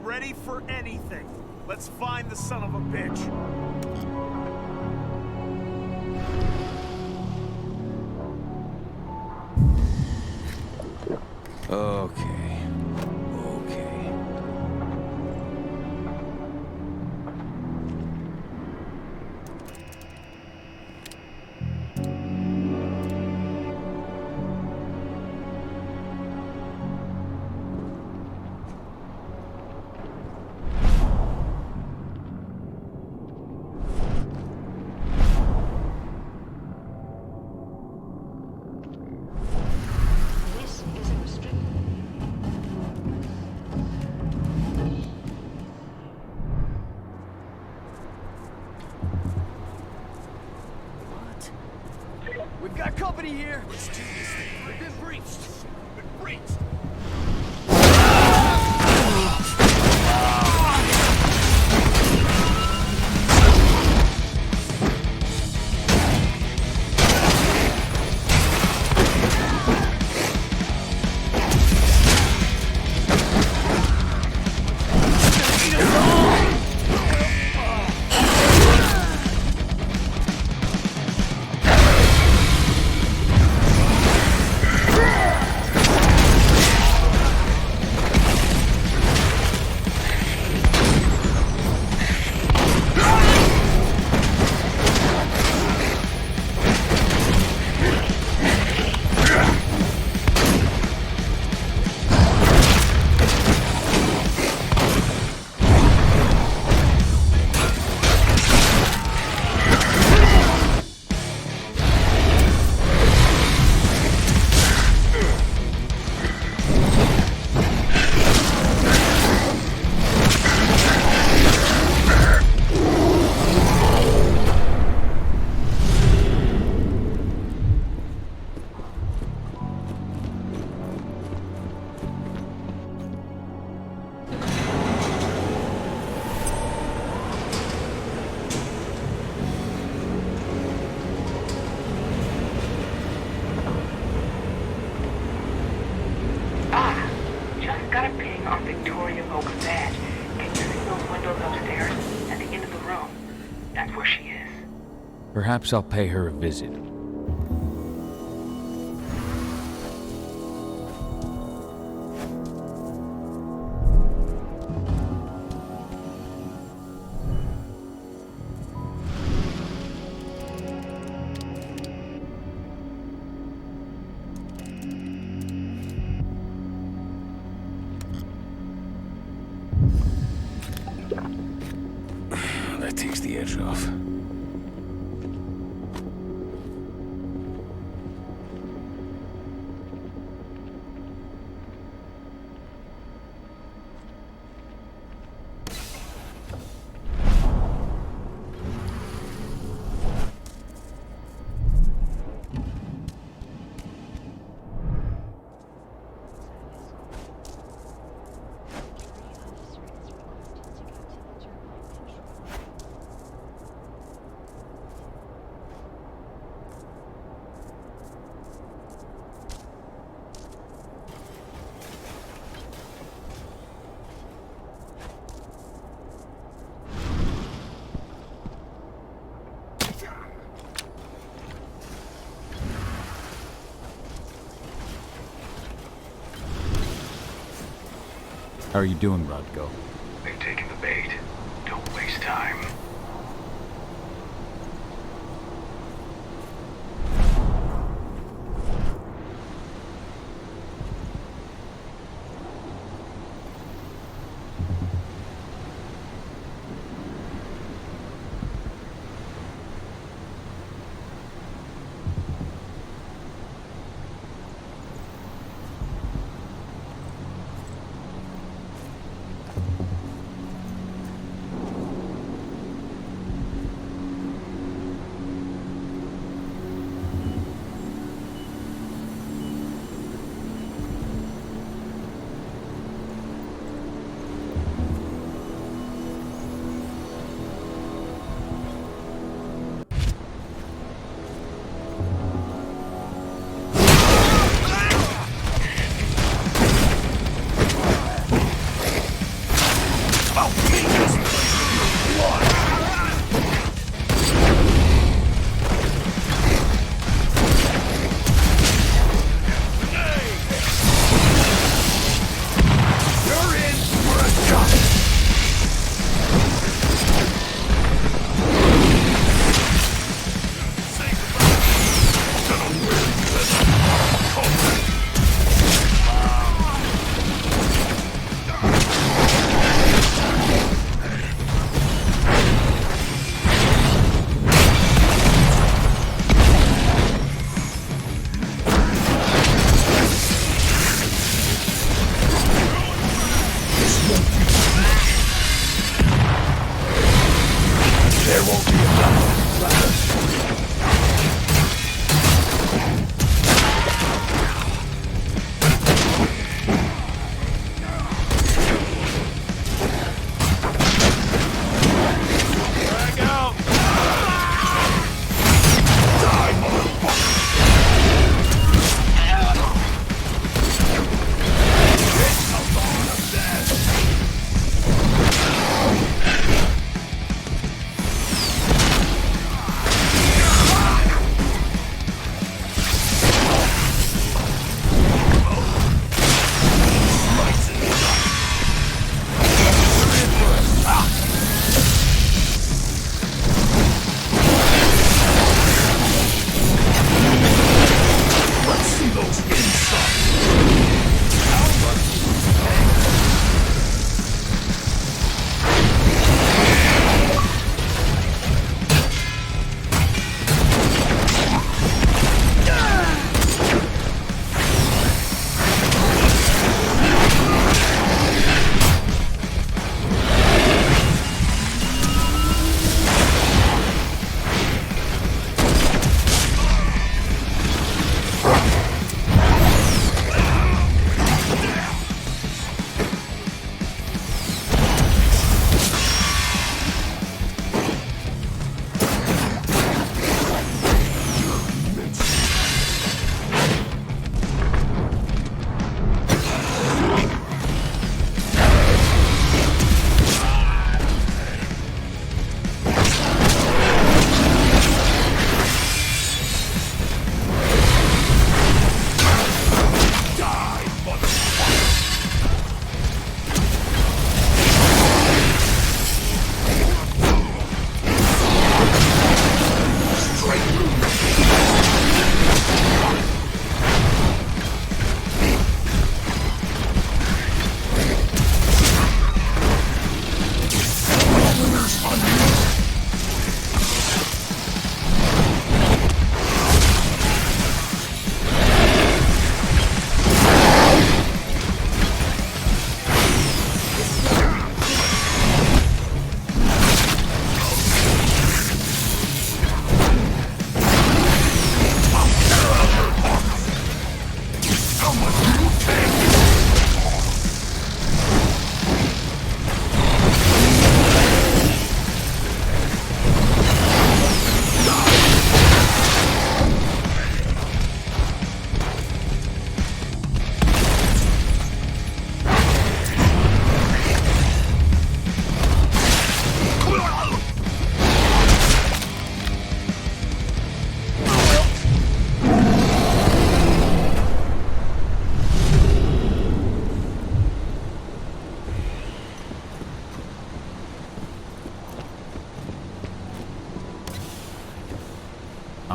Ready for anything. Let's find the son of a bitch. Okay. We've got company here. Let's do this thing. We've been breached. Been breached. Perhaps I'll pay her a visit. How are you doing, Rodko? They've taken the bait. Don't waste time.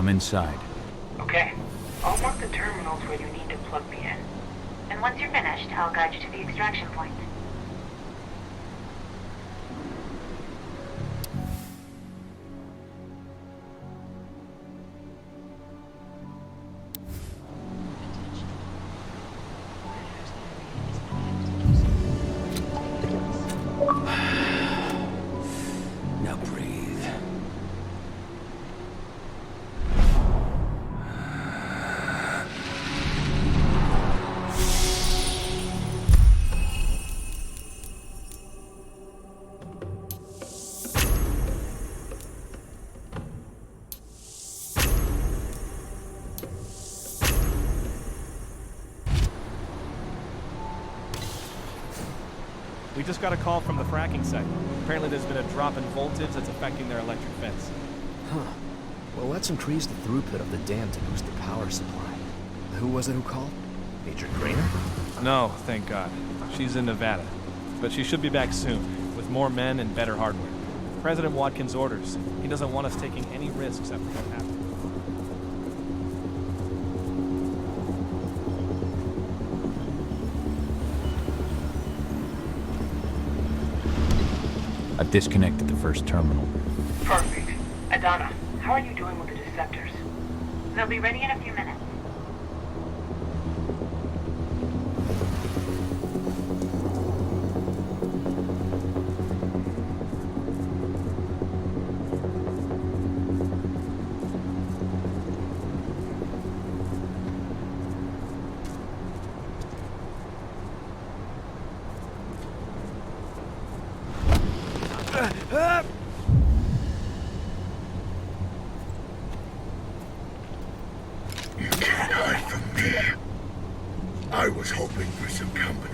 I'm inside. Okay. I'll mark the terminals where you need to plug me in. And once you're finished, I'll guide you to the extraction point. Now breathe. We just got a call from the fracking site. Apparently there's been a drop in voltage that's affecting their electric fence. Huh. Well, let's increase the throughput of the dam to boost the power supply. Who was it who called? Major Grainer? No, thank God. She's in Nevada. But she should be back soon, with more men and better hardware. President Watkins' orders. He doesn't want us taking any risks after what happened. I've disconnected the first terminal. Perfect. Adana, how are you doing with the deceptors? They'll be ready in a few minutes. You can't hide from me. I was hoping for some company.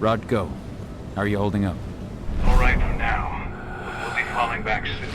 Rod, go. How are you holding up? All right for now. We'll be falling back soon.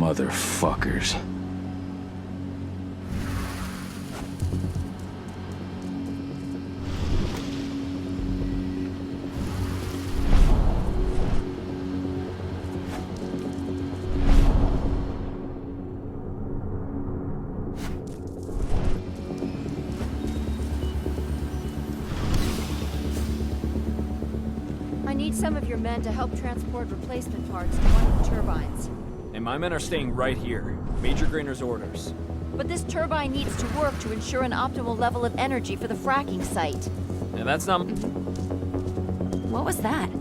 Motherfuckers. I need some of your men to help transport replacement parts to one of the turbines. And my men are staying right here. Major Grainer's orders. But this turbine needs to work to ensure an optimal level of energy for the fracking site. And that's not... What was that?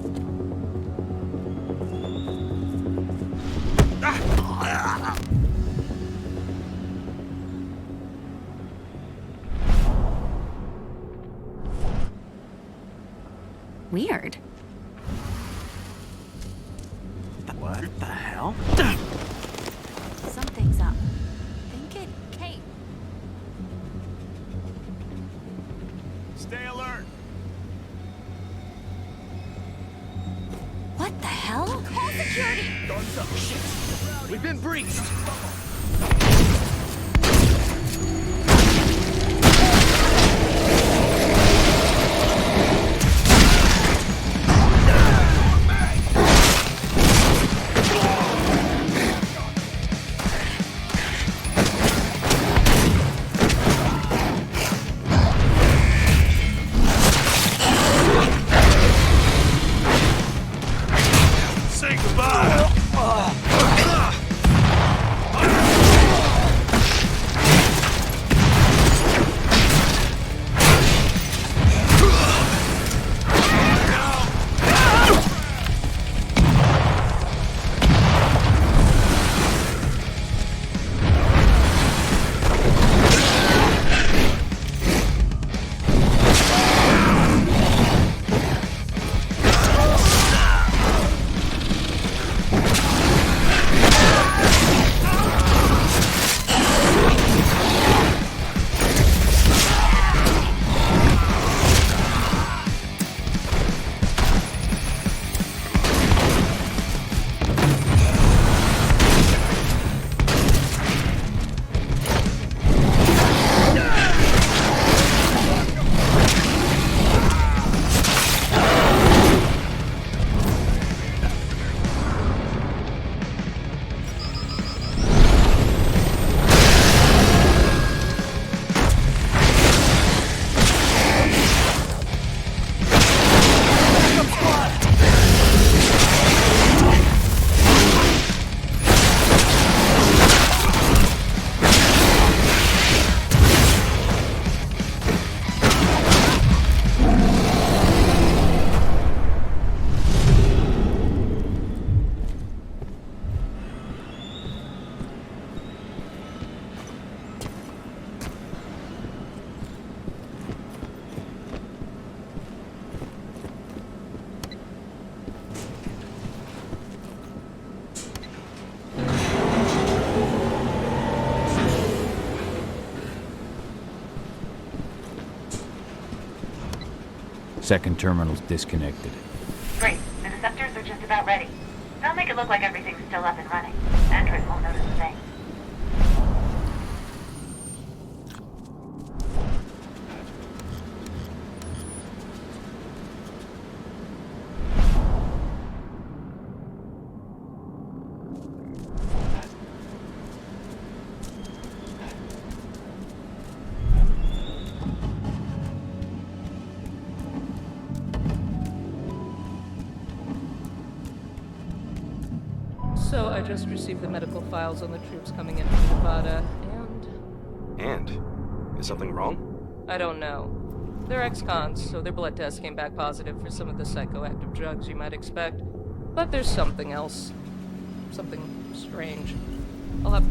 Weird. What the hell? Something's up. Think it, Kate. Stay alert. What the hell? Call security! Guns up. Shit. We've been breached. Say goodbye. Second terminal's disconnected. Great. The deceptors are just about ready. They'll make it look like everything's still up and running. Android won't notice a thing. So I just received the medical files on the troops coming in from Nevada, And? Is something wrong? I don't know. They're ex-cons, so their blood tests came back positive for some of the psychoactive drugs you might expect. But there's something else. Something strange. I'll have...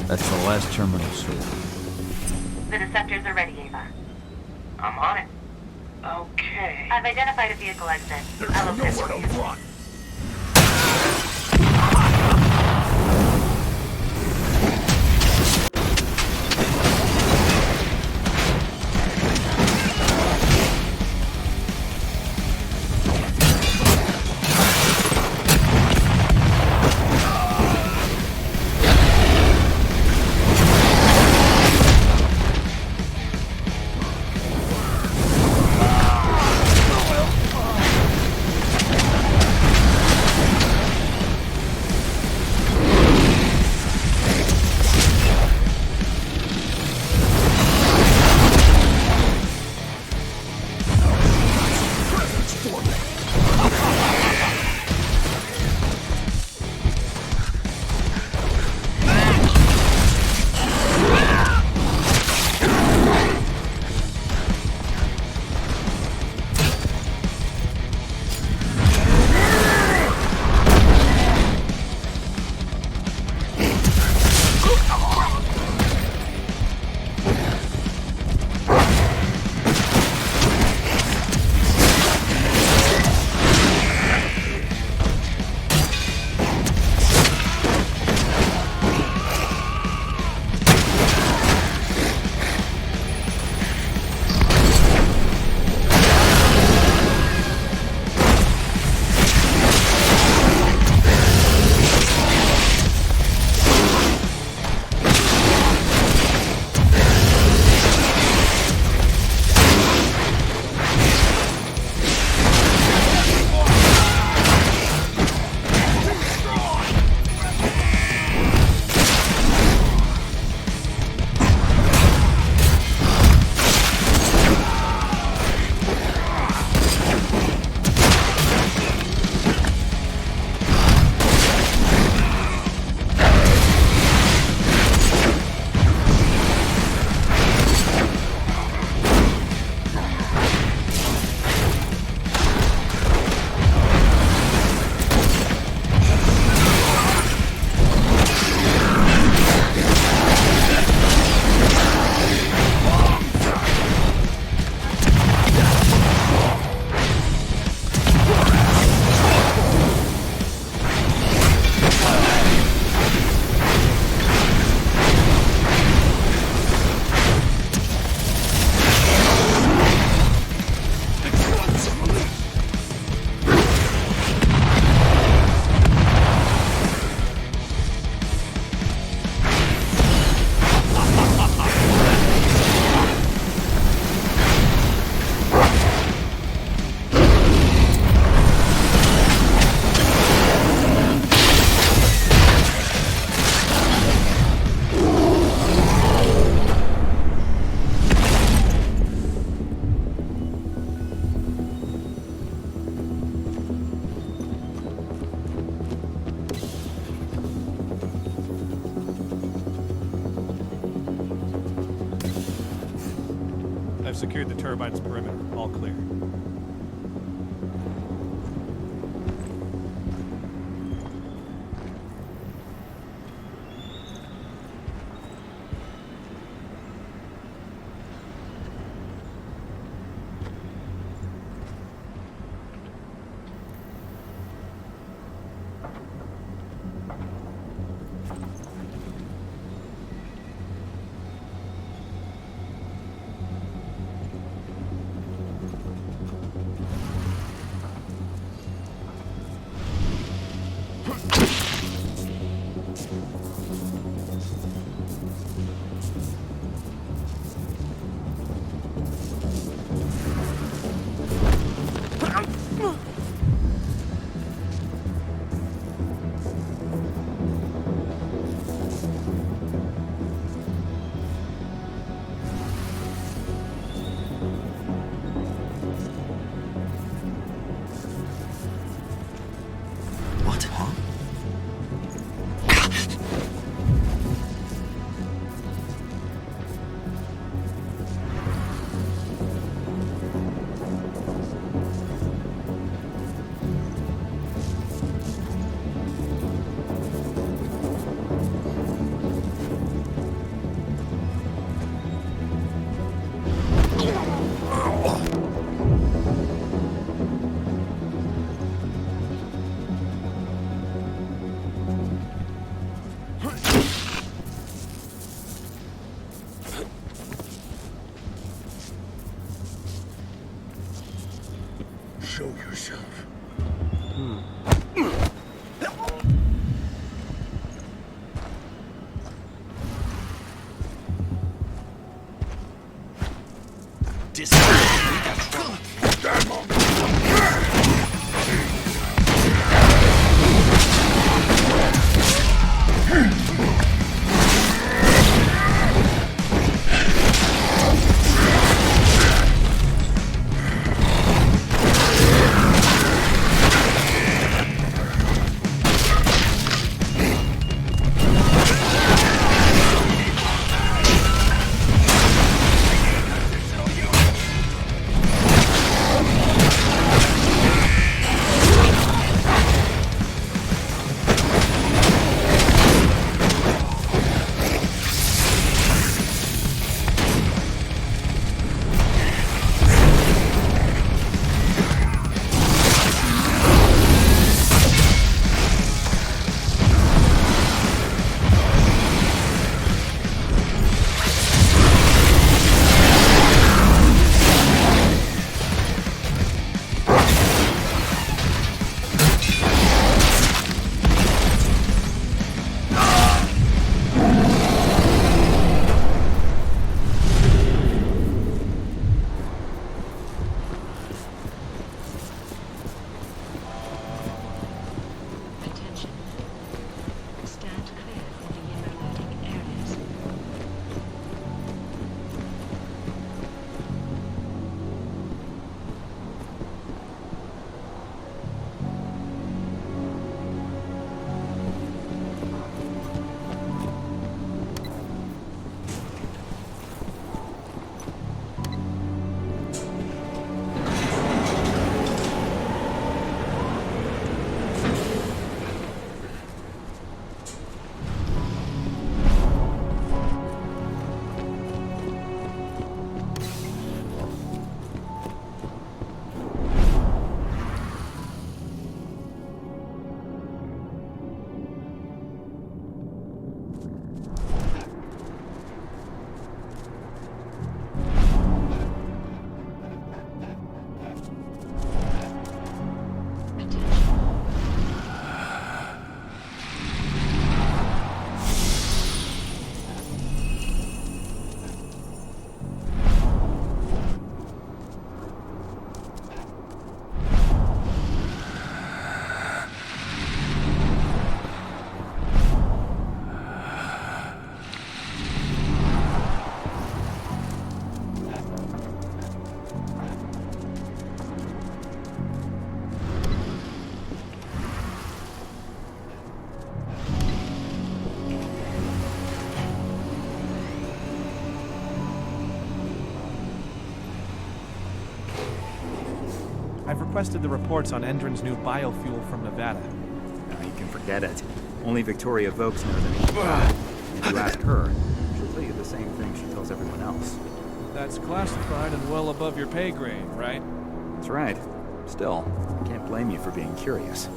That's the last terminal, sir. The Deceptors are ready, Ava. I'm on it. Okay. I've identified a vehicle exit. I'll open it for you. Run. I've secured the turbine's perimeter. All clear. yourself. I've requested the reports on Endron's new biofuel from Nevada. No, you can forget it. Only Victoria Vokes knows anything. If you ask her, she'll tell you the same thing she tells everyone else. That's classified and well above your pay grade, right? That's right. Still, I can't blame you for being curious.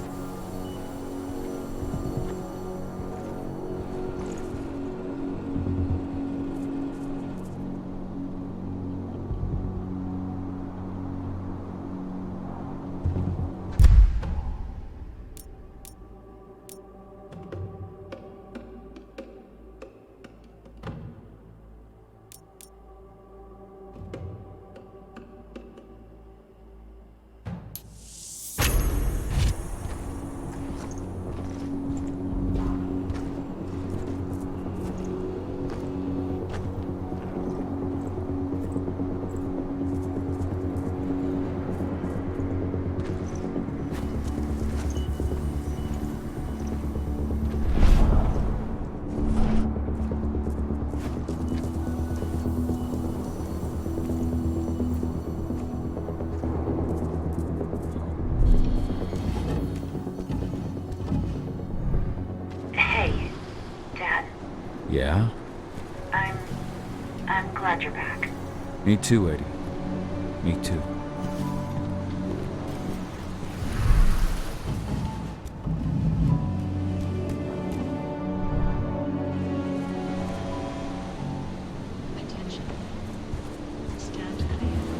Yeah? I'm glad you're back. Me too, Eddie. Me too. Attention. Stand clear.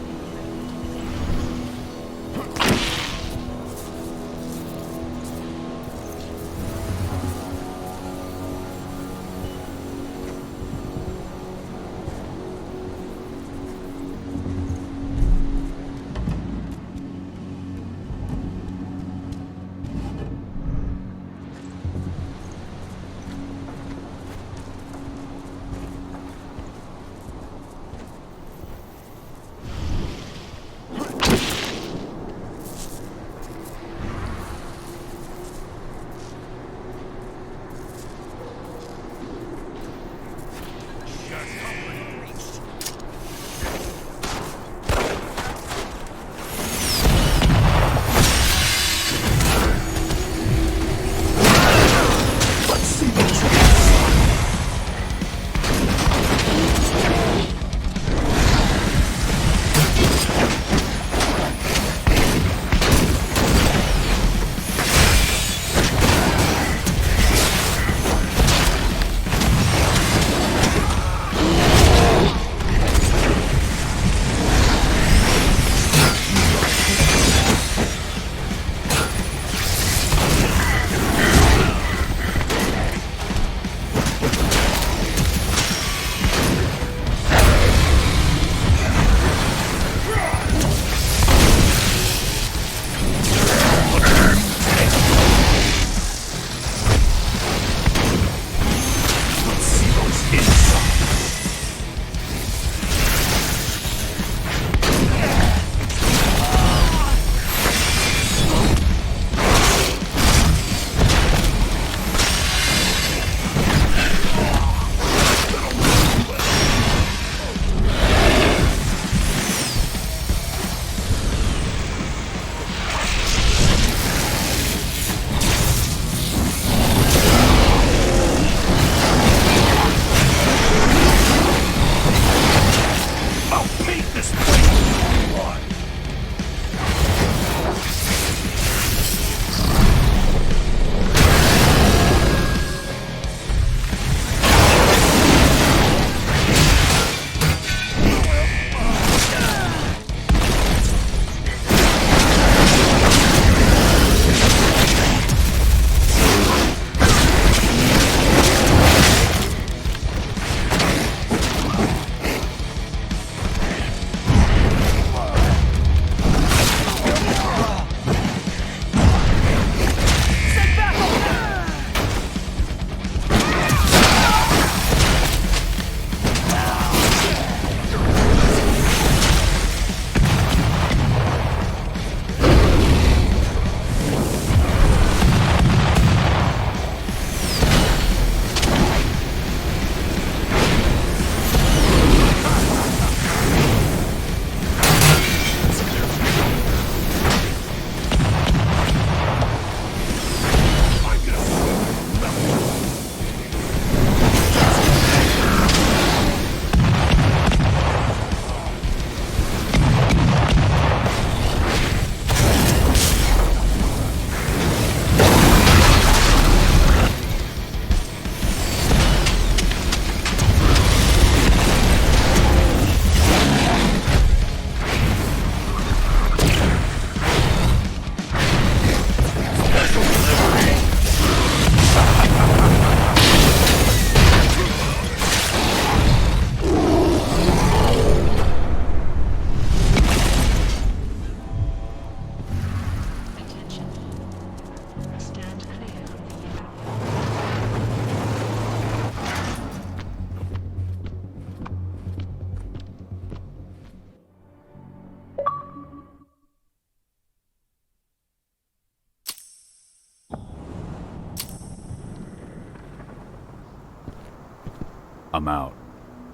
I'm out.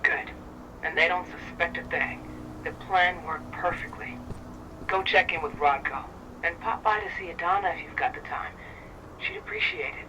Good. And they don't suspect a thing. The plan worked perfectly. Go check in with Rodko. And pop by to see Adana if you've got the time. She'd appreciate it.